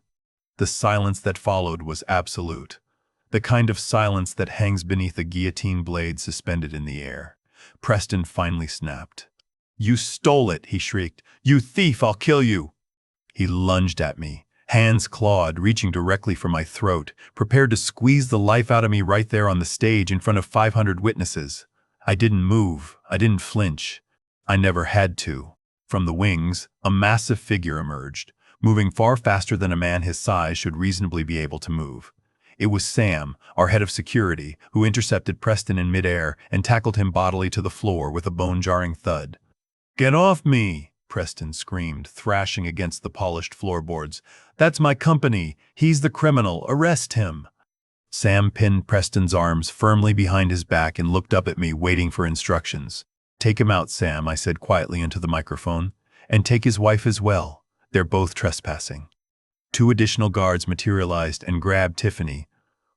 The silence that followed was absolute. The kind of silence that hangs beneath a guillotine blade suspended in the air. Preston finally snapped. "You stole it," he shrieked. "You thief, I'll kill you." He lunged at me, hands clawed, reaching directly for my throat, prepared to squeeze the life out of me right there on the stage in front of 500 witnesses. I didn't move. I didn't flinch. I never had to. From the wings, a massive figure emerged, moving far faster than a man his size should reasonably be able to move. It was Sam, our head of security, who intercepted Preston in midair and tackled him bodily to the floor with a bone-jarring thud. "Get off me!" Preston screamed, thrashing against the polished floorboards. "That's my company. He's the criminal. Arrest him!" Sam pinned Preston's arms firmly behind his back and looked up at me, waiting for instructions. "Take him out, Sam," I said quietly into the microphone. "And take his wife as well. They're both trespassing." 2 additional guards materialized and grabbed Tiffany,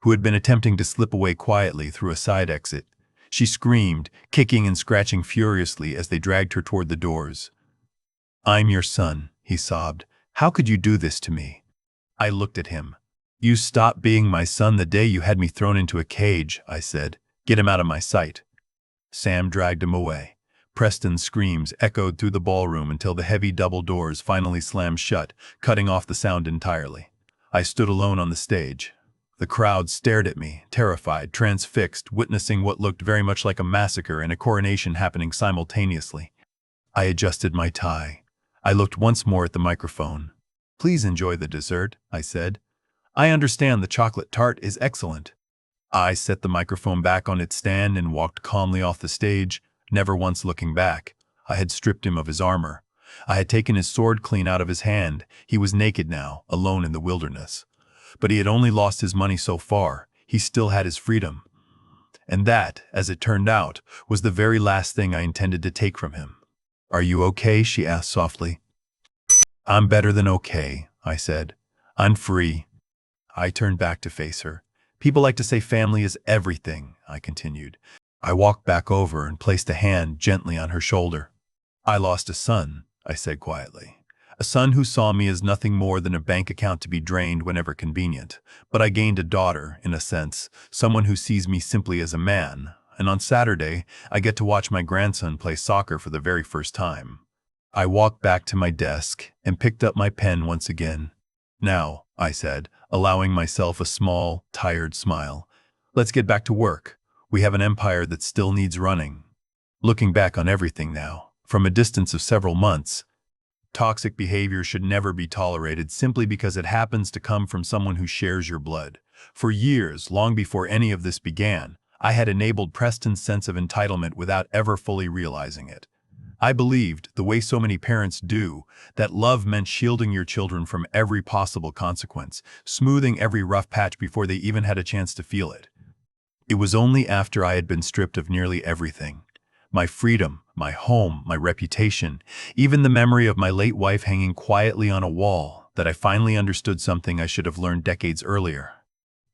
who had been attempting to slip away quietly through a side exit. She screamed, kicking and scratching furiously as they dragged her toward the doors. "I'm your son," he sobbed. "How could you do this to me?" I looked at him. "You stopped being my son the day you had me thrown into a cage," I said. "Get him out of my sight." Sam dragged him away. Preston's screams echoed through the ballroom until the heavy double doors finally slammed shut, cutting off the sound entirely. I stood alone on the stage. The crowd stared at me, terrified, transfixed, witnessing what looked very much like a massacre and a coronation happening simultaneously. I adjusted my tie. I looked once more at the microphone. "Please enjoy the dessert," I said. "I understand the chocolate tart is excellent." I set the microphone back on its stand and walked calmly off the stage, never once looking back. I had stripped him of his armor. I had taken his sword clean out of his hand. He was naked now, alone in the wilderness. But he had only lost his money so far. He still had his freedom. And that, as it turned out, was the very last thing I intended to take from him. "Are you okay?" she asked softly. "I'm better than okay," I said. "I'm free." I turned back to face her. "People like to say family is everything," I continued. I walked back over and placed a hand gently on her shoulder. "I lost a son," I said quietly. "A son who saw me as nothing more than a bank account to be drained whenever convenient. But I gained a daughter, in a sense, someone who sees me simply as a man. And on Saturday, I get to watch my grandson play soccer for the very first time." I walked back to my desk and picked up my pen once again. "Now," I said, allowing myself a small, tired smile, "let's get back to work. We have an empire that still needs running." Looking back on everything now, from a distance of several months, Toxic behavior should never be tolerated simply because it happens to come from someone who shares your blood. For years, long before any of this began, I had enabled Preston's sense of entitlement without ever fully realizing it. I believed, the way so many parents do, that love meant shielding your children from every possible consequence, smoothing every rough patch before they even had a chance to feel it. It was only after I had been stripped of nearly everything, my freedom, my home, my reputation, even the memory of my late wife hanging quietly on a wall, that I finally understood something I should have learned decades earlier.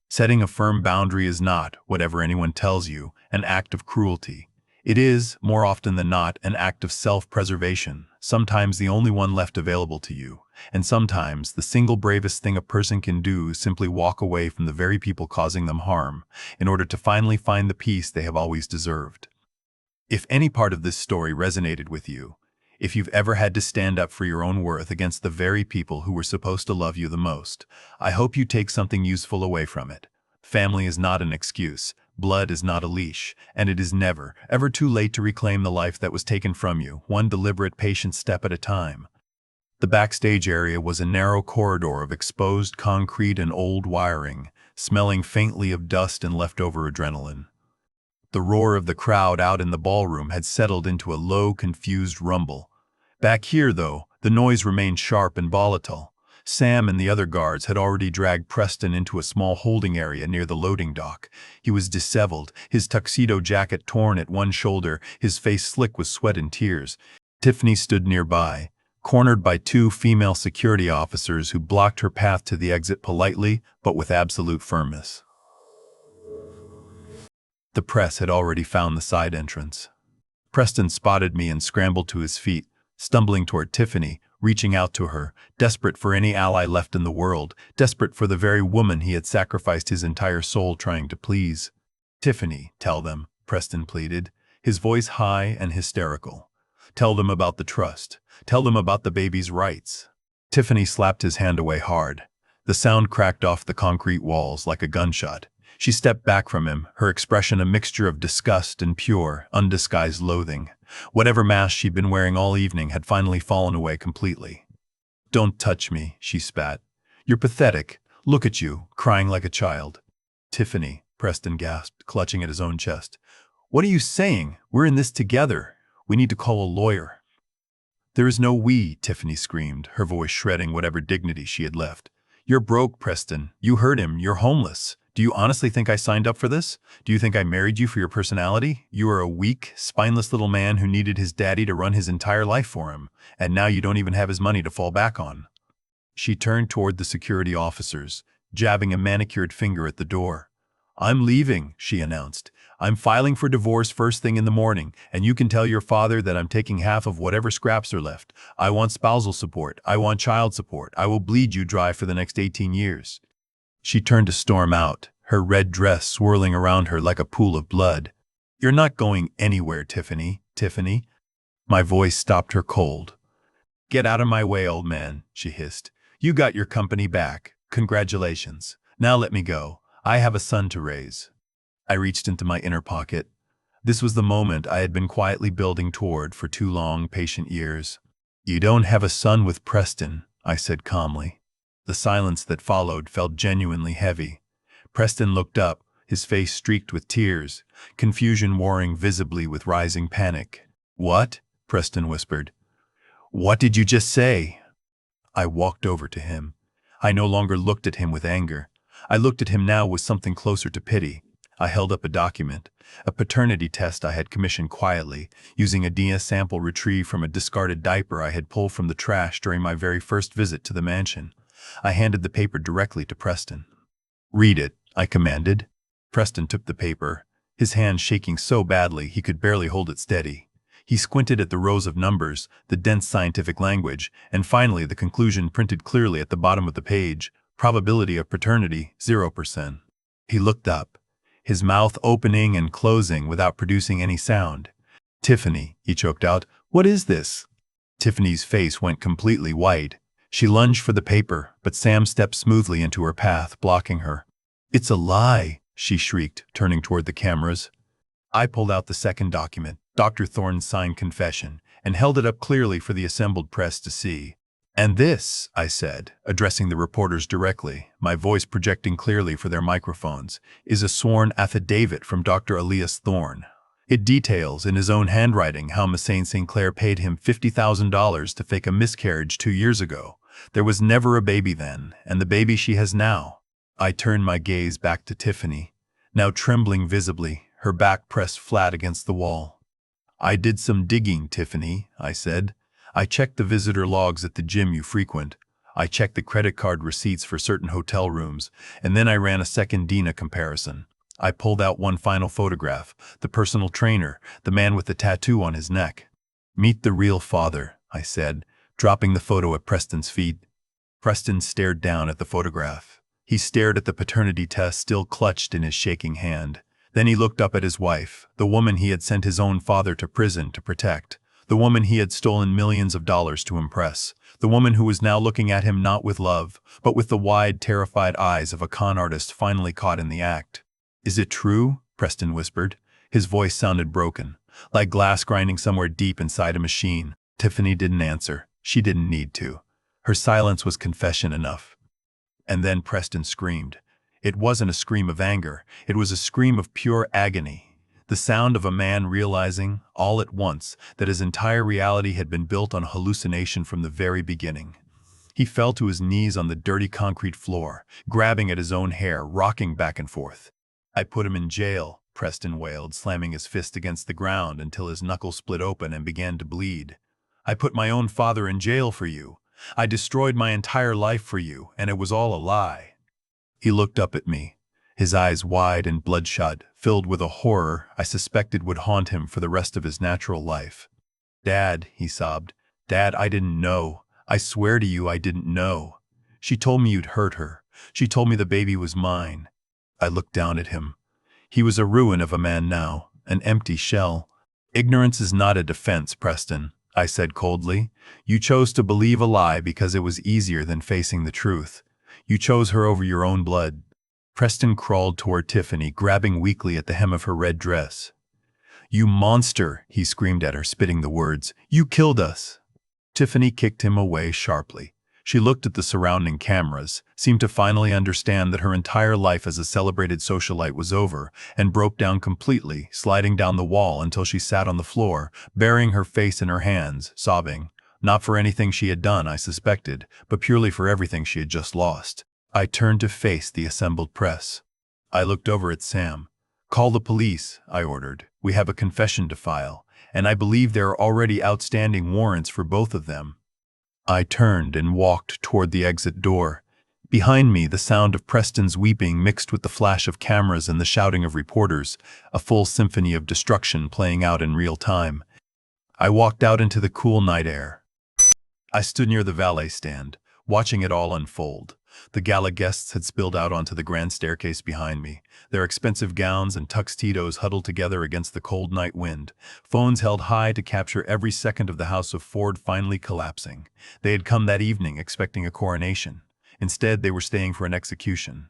Setting a firm boundary is not, whatever anyone tells you, an act of cruelty. It is, more often than not, an act of self-preservation, sometimes the only one left available to you, and sometimes the single bravest thing a person can do is simply walk away from the very people causing them harm, in order to finally find the peace they have always deserved. If any part of this story resonated with you, if you've ever had to stand up for your own worth against the very people who were supposed to love you the most, I hope you take something useful away from it. Family is not an excuse, blood is not a leash, and it is never, ever too late to reclaim the life that was taken from you, one deliberate, patient step at a time. The backstage area was a narrow corridor of exposed concrete and old wiring, smelling faintly of dust and leftover adrenaline. The roar of the crowd out in the ballroom had settled into a low, confused rumble. Back here, though, the noise remained sharp and volatile. Sam and the other guards had already dragged Preston into a small holding area near the loading dock. He was disheveled, his tuxedo jacket torn at one shoulder, his face slick with sweat and tears. Tiffany stood nearby, cornered by two female security officers who blocked her path to the exit politely, but with absolute firmness. The press had already found the side entrance. Preston spotted me and scrambled to his feet, stumbling toward Tiffany, reaching out to her, desperate for any ally left in the world, desperate for the very woman he had sacrificed his entire soul trying to please. "Tiffany, tell them," Preston pleaded, his voice high and hysterical. "Tell them about the trust. Tell them about the baby's rights." Tiffany slapped his hand away hard. The sound cracked off the concrete walls like a gunshot. She stepped back from him, her expression a mixture of disgust and pure, undisguised loathing. Whatever mask she'd been wearing all evening had finally fallen away completely. "Don't touch me," she spat. "You're pathetic. Look at you, crying like a child." "Tiffany," Preston gasped, clutching at his own chest. "What are you saying? We're in this together. We need to call a lawyer." "There is no we," Tiffany screamed, her voice shredding whatever dignity she had left. "You're broke, Preston. You hurt him. You're homeless. Do you honestly think I signed up for this? Do you think I married you for your personality? You are a weak, spineless little man who needed his daddy to run his entire life for him, and now you don't even have his money to fall back on." She turned toward the security officers, jabbing a manicured finger at the door. "I'm leaving," she announced. "I'm filing for divorce first thing in the morning, and you can tell your father that I'm taking half of whatever scraps are left. I want spousal support. I want child support. I will bleed you dry for the next 18 years. She turned to storm out, her red dress swirling around her like a pool of blood. "You're not going anywhere, Tiffany. Tiffany." My voice stopped her cold. "Get out of my way, old man," she hissed. "You got your company back. Congratulations. Now let me go. I have a son to raise." I reached into my inner pocket. This was the moment I had been quietly building toward for 2 long, patient years. "You don't have a son with Preston," I said calmly. The silence that followed felt genuinely heavy. Preston looked up, his face streaked with tears, confusion warring visibly with rising panic. "What?" Preston whispered. "What did you just say?" I walked over to him. I no longer looked at him with anger. I looked at him now with something closer to pity. I held up a document, a paternity test I had commissioned quietly, using a DNA sample retrieved from a discarded diaper I had pulled from the trash during my very first visit to the mansion. I handed the paper directly to Preston. "Read it," I commanded. Preston took the paper, his hand shaking so badly he could barely hold it steady. He squinted at the rows of numbers, the dense scientific language, and finally the conclusion printed clearly at the bottom of the page: probability of paternity, 0%. He looked up, his mouth opening and closing without producing any sound. "Tiffany," he choked out, "what is this?" Tiffany's face went completely white. She lunged for the paper, but Sam stepped smoothly into her path, blocking her. "It's a lie," she shrieked, turning toward the cameras. I pulled out the second document, Dr. Thorne's signed confession, and held it up clearly for the assembled press to see. "And this," I said, addressing the reporters directly, my voice projecting clearly for their microphones, "is a sworn affidavit from Dr. Elias Thorne. It details in his own handwriting how Miss Sinclair paid him $50,000 to fake a miscarriage 2 years ago. There was never a baby then, and the baby she has now." I turned my gaze back to Tiffany, now trembling visibly, her back pressed flat against the wall. "I did some digging, Tiffany," I said. "I checked the visitor logs at the gym you frequent. I checked the credit card receipts for certain hotel rooms, and then I ran a second Dina comparison. I pulled out one final photograph, the personal trainer, the man with the tattoo on his neck. Meet the real father," I said, dropping the photo at Preston's feet. Preston stared down at the photograph. He stared at the paternity test still clutched in his shaking hand. Then he looked up at his wife, the woman he had sent his own father to prison to protect, the woman he had stolen millions of dollars to impress, the woman who was now looking at him not with love, but with the wide, terrified eyes of a con artist finally caught in the act. "Is it true?" Preston whispered. His voice sounded broken, like glass grinding somewhere deep inside a machine. Tiffany didn't answer. She didn't need to. Her silence was confession enough. And then Preston screamed. It wasn't a scream of anger. It was a scream of pure agony. The sound of a man realizing, all at once, that his entire reality had been built on hallucination from the very beginning. He fell to his knees on the dirty concrete floor, grabbing at his own hair, rocking back and forth. "I put him in jail," Preston wailed, slamming his fist against the ground until his knuckles split open and began to bleed. "I put my own father in jail for you. I destroyed my entire life for you, and it was all a lie." He looked up at me, his eyes wide and bloodshot, filled with a horror I suspected would haunt him for the rest of his natural life. "Dad," he sobbed, "Dad, I didn't know. I swear to you I didn't know. She told me you'd hurt her. She told me the baby was mine." I looked down at him. He was a ruin of a man now, an empty shell. "Ignorance is not a defense, Preston," I said coldly. "You chose to believe a lie because it was easier than facing the truth. You chose her over your own blood." Preston crawled toward Tiffany, grabbing weakly at the hem of her red dress. "You monster," he screamed at her, spitting the words. "You killed us." Tiffany kicked him away sharply. She looked at the surrounding cameras, seemed to finally understand that her entire life as a celebrated socialite was over, and broke down completely, sliding down the wall until she sat on the floor, burying her face in her hands, sobbing. Not for anything she had done, I suspected, but purely for everything she had just lost. I turned to face the assembled press. I looked over at Sam. "Call the police," I ordered. "We have a confession to file, and I believe there are already outstanding warrants for both of them." I turned and walked toward the exit door. Behind me, the sound of Preston's weeping mixed with the flash of cameras and the shouting of reporters, a full symphony of destruction playing out in real time. I walked out into the cool night air. I stood near the valet stand, watching it all unfold. The gala guests had spilled out onto the grand staircase behind me, their expensive gowns and tuxedos huddled together against the cold night wind, phones held high to capture every second of the House of Ford finally collapsing. They had come that evening expecting a coronation. Instead, they were staying for an execution.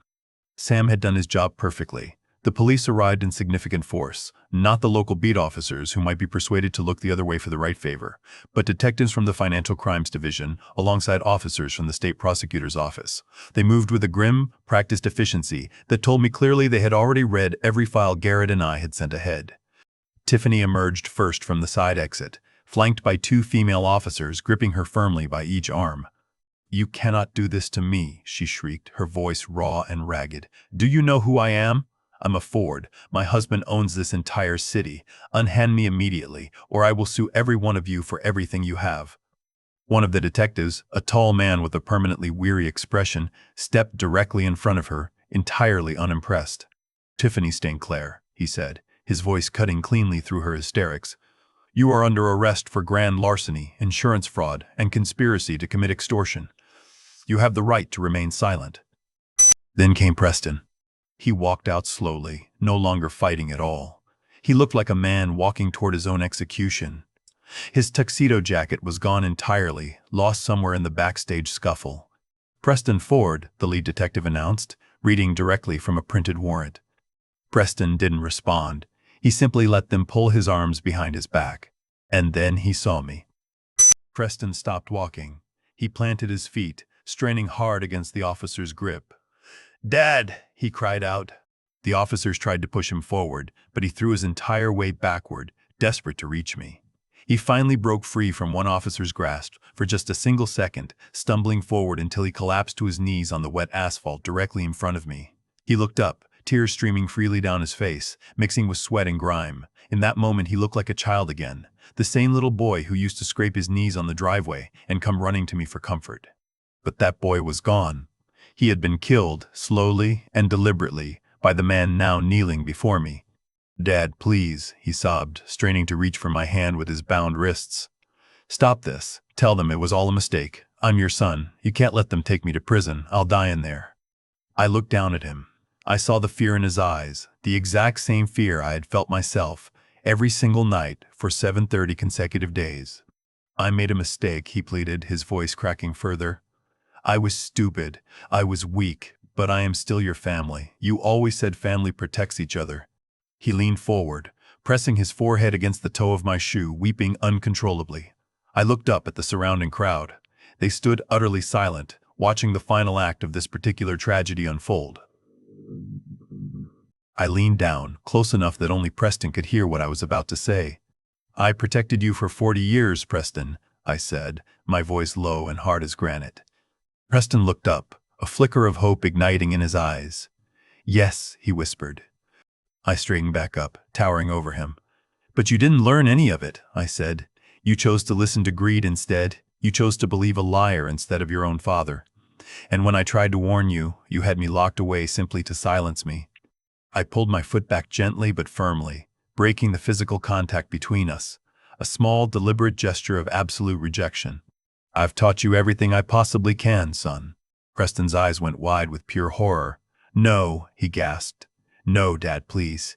Sam had done his job perfectly. The police arrived in significant force, not the local beat officers who might be persuaded to look the other way for the right favor, but detectives from the Financial Crimes Division, alongside officers from the state prosecutor's office. They moved with a grim, practiced efficiency that told me clearly they had already read every file Garrett and I had sent ahead. Tiffany emerged first from the side exit, flanked by 2 female officers gripping her firmly by each arm. "You cannot do this to me," she shrieked, her voice raw and ragged. "Do you know who I am? I'm a Ford. My husband owns this entire city. Unhand me immediately, or I will sue every one of you for everything you have." One of the detectives, a tall man with a permanently weary expression, stepped directly in front of her, entirely unimpressed. "Tiffany Sinclair," he said, his voice cutting cleanly through her hysterics. "You are under arrest for grand larceny, insurance fraud, and conspiracy to commit extortion. You have the right to remain silent." Then came Preston. He walked out slowly, no longer fighting at all. He looked like a man walking toward his own execution. His tuxedo jacket was gone entirely, lost somewhere in the backstage scuffle. "Preston Ford," the lead detective announced, reading directly from a printed warrant. Preston didn't respond. He simply let them pull his arms behind his back. And then he saw me. Preston stopped walking. He planted his feet, straining hard against the officer's grip. "Dad!" he cried out. The officers tried to push him forward, but he threw his entire weight backward, desperate to reach me. He finally broke free from one officer's grasp for just a single second, stumbling forward until he collapsed to his knees on the wet asphalt directly in front of me. He looked up, tears streaming freely down his face, mixing with sweat and grime. In that moment he looked like a child again, the same little boy who used to scrape his knees on the driveway and come running to me for comfort. But that boy was gone. He had been killed, slowly and deliberately, by the man now kneeling before me. "Dad, please," he sobbed, straining to reach for my hand with his bound wrists. "Stop this. Tell them it was all a mistake. I'm your son. You can't let them take me to prison. I'll die in there." I looked down at him. I saw the fear in his eyes, the exact same fear I had felt myself, every single night for 730 consecutive days. "I made a mistake," he pleaded, his voice cracking further. "I was stupid. I was weak, but I am still your family. You always said family protects each other." He leaned forward, pressing his forehead against the toe of my shoe, weeping uncontrollably. I looked up at the surrounding crowd. They stood utterly silent, watching the final act of this particular tragedy unfold. I leaned down, close enough that only Preston could hear what I was about to say. "I protected you for 40 years, Preston," I said, my voice low and hard as granite. Preston looked up, a flicker of hope igniting in his eyes. "Yes," he whispered. I straightened back up, towering over him. "But you didn't learn any of it," I said. "You chose to listen to greed instead. You chose to believe a liar instead of your own father. And when I tried to warn you, you had me locked away simply to silence me." I pulled my foot back gently but firmly, breaking the physical contact between us, a small, deliberate gesture of absolute rejection. "I've taught you everything I possibly can, son." Preston's eyes went wide with pure horror. "No," he gasped. "No, Dad, please."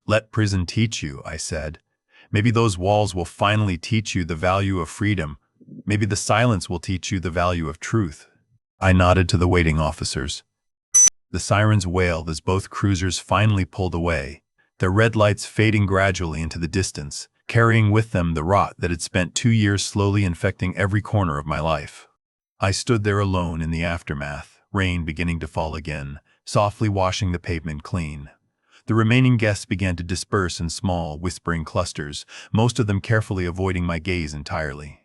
"Let prison teach you," I said. "Maybe those walls will finally teach you the value of freedom. Maybe the silence will teach you the value of truth." I nodded to the waiting officers. The sirens wailed as both cruisers finally pulled away, their red lights fading gradually into the distance, carrying with them the rot that had spent 2 years slowly infecting every corner of my life. I stood there alone in the aftermath, rain beginning to fall again, softly washing the pavement clean. The remaining guests began to disperse in small, whispering clusters, most of them carefully avoiding my gaze entirely.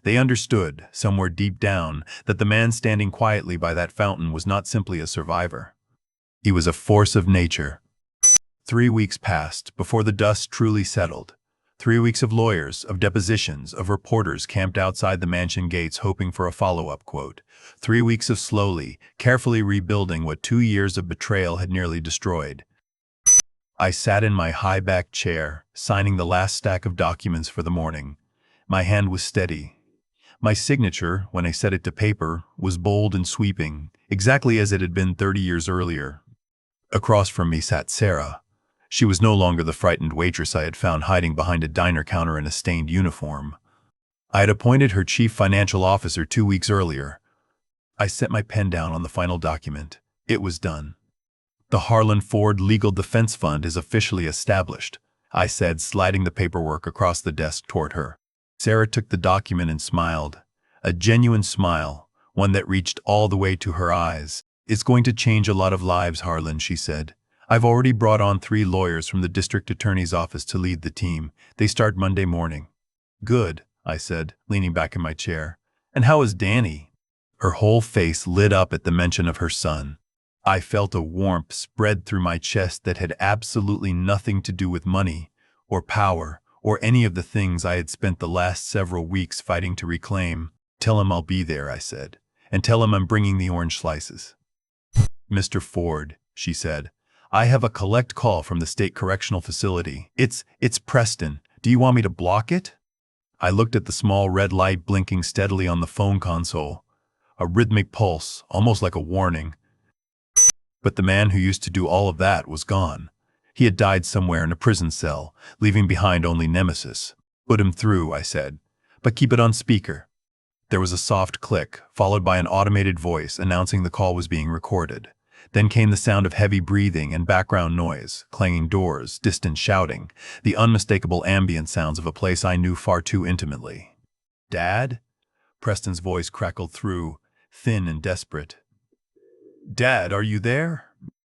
They understood, somewhere deep down, that the man standing quietly by that fountain was not simply a survivor. He was a force of nature. 3 weeks passed before the dust truly settled. 3 weeks of lawyers, of depositions, of reporters camped outside the mansion gates hoping for a follow-up quote. 3 weeks of slowly, carefully rebuilding what 2 years of betrayal had nearly destroyed. I sat in my high-backed chair, signing the last stack of documents for the morning. My hand was steady. My signature, when I set it to paper, was bold and sweeping, exactly as it had been 30 years earlier. Across from me sat Sarah. She was no longer the frightened waitress I had found hiding behind a diner counter in a stained uniform. I had appointed her chief financial officer 2 weeks earlier. I set my pen down on the final document. It was done. "The Harlon Ford Legal Defense Fund is officially established," I said, sliding the paperwork across the desk toward her. Sarah took the document and smiled. A genuine smile, one that reached all the way to her eyes. "It's going to change a lot of lives, Harlon," she said. "I've already brought on 3 lawyers from the district attorney's office to lead the team. They start Monday morning." "Good," I said, leaning back in my chair. "And how is Danny?" Her whole face lit up at the mention of her son. I felt a warmth spread through my chest that had absolutely nothing to do with money, or power, or any of the things I had spent the last several weeks fighting to reclaim. "Tell him I'll be there," I said, "and tell him I'm bringing the orange slices." "Mr. Ford," she said, "I have a collect call from the state correctional facility. It's Preston. Do you want me to block it?" I looked at the small red light blinking steadily on the phone console, a rhythmic pulse, almost like a warning. But the man who used to do all of that was gone. He had died somewhere in a prison cell, leaving behind only nemesis. "Put him through," I said, "but keep it on speaker." There was a soft click, followed by an automated voice announcing the call was being recorded. Then came the sound of heavy breathing and background noise, clanging doors, distant shouting, the unmistakable ambient sounds of a place I knew far too intimately. "Dad?" Preston's voice crackled through, thin and desperate. "Dad, are you there?"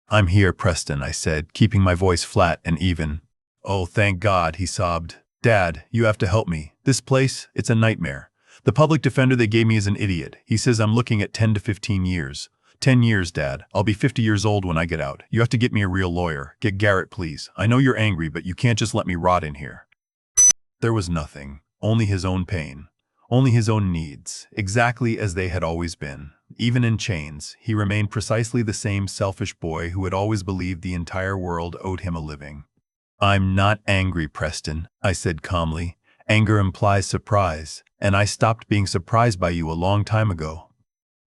"I'm here, Preston," I said, keeping my voice flat and even. "Oh, thank God," he sobbed. "Dad, you have to help me. This place, it's a nightmare. The public defender they gave me is an idiot. He says I'm looking at 10 to 15 years. 10 years, Dad. I'll be 50 years old when I get out. You have to get me a real lawyer. Get Garrett, please. I know you're angry, but you can't just let me rot in here." There was nothing. Only his own pain. Only his own needs, exactly as they had always been. Even in chains, he remained precisely the same selfish boy who had always believed the entire world owed him a living. "I'm not angry, Preston," I said calmly. "Anger implies surprise, and I stopped being surprised by you a long time ago."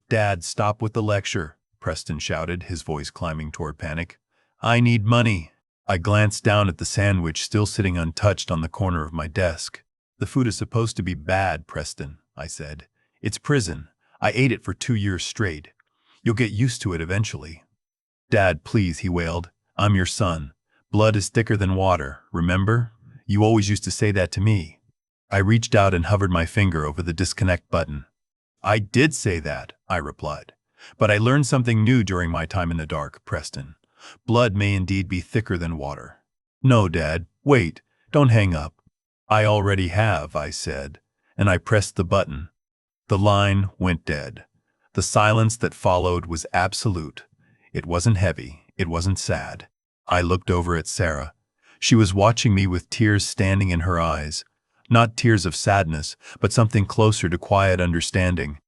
"Dad, stop with the lecture," Preston shouted, his voice climbing toward panic. "I need money." I glanced down at the sandwich still sitting untouched on the corner of my desk. "The food is supposed to be bad, Preston," I said. "It's prison. I ate it for 2 years straight. You'll get used to it eventually." "Dad, please," he wailed. "I'm your son. Blood is thicker than water, remember? You always used to say that to me." I reached out and hovered my finger over the disconnect button. "I did say that," I replied. "But I learned something new during my time in the dark, Preston. Blood may indeed be thicker than water." "No, Dad. Wait. Don't hang up." "I already have," I said, and I pressed the button. The line went dead. The silence that followed was absolute. It wasn't heavy. It wasn't sad. I looked over at Sarah. She was watching me with tears standing in her eyes. Not tears of sadness, but something closer to quiet understanding.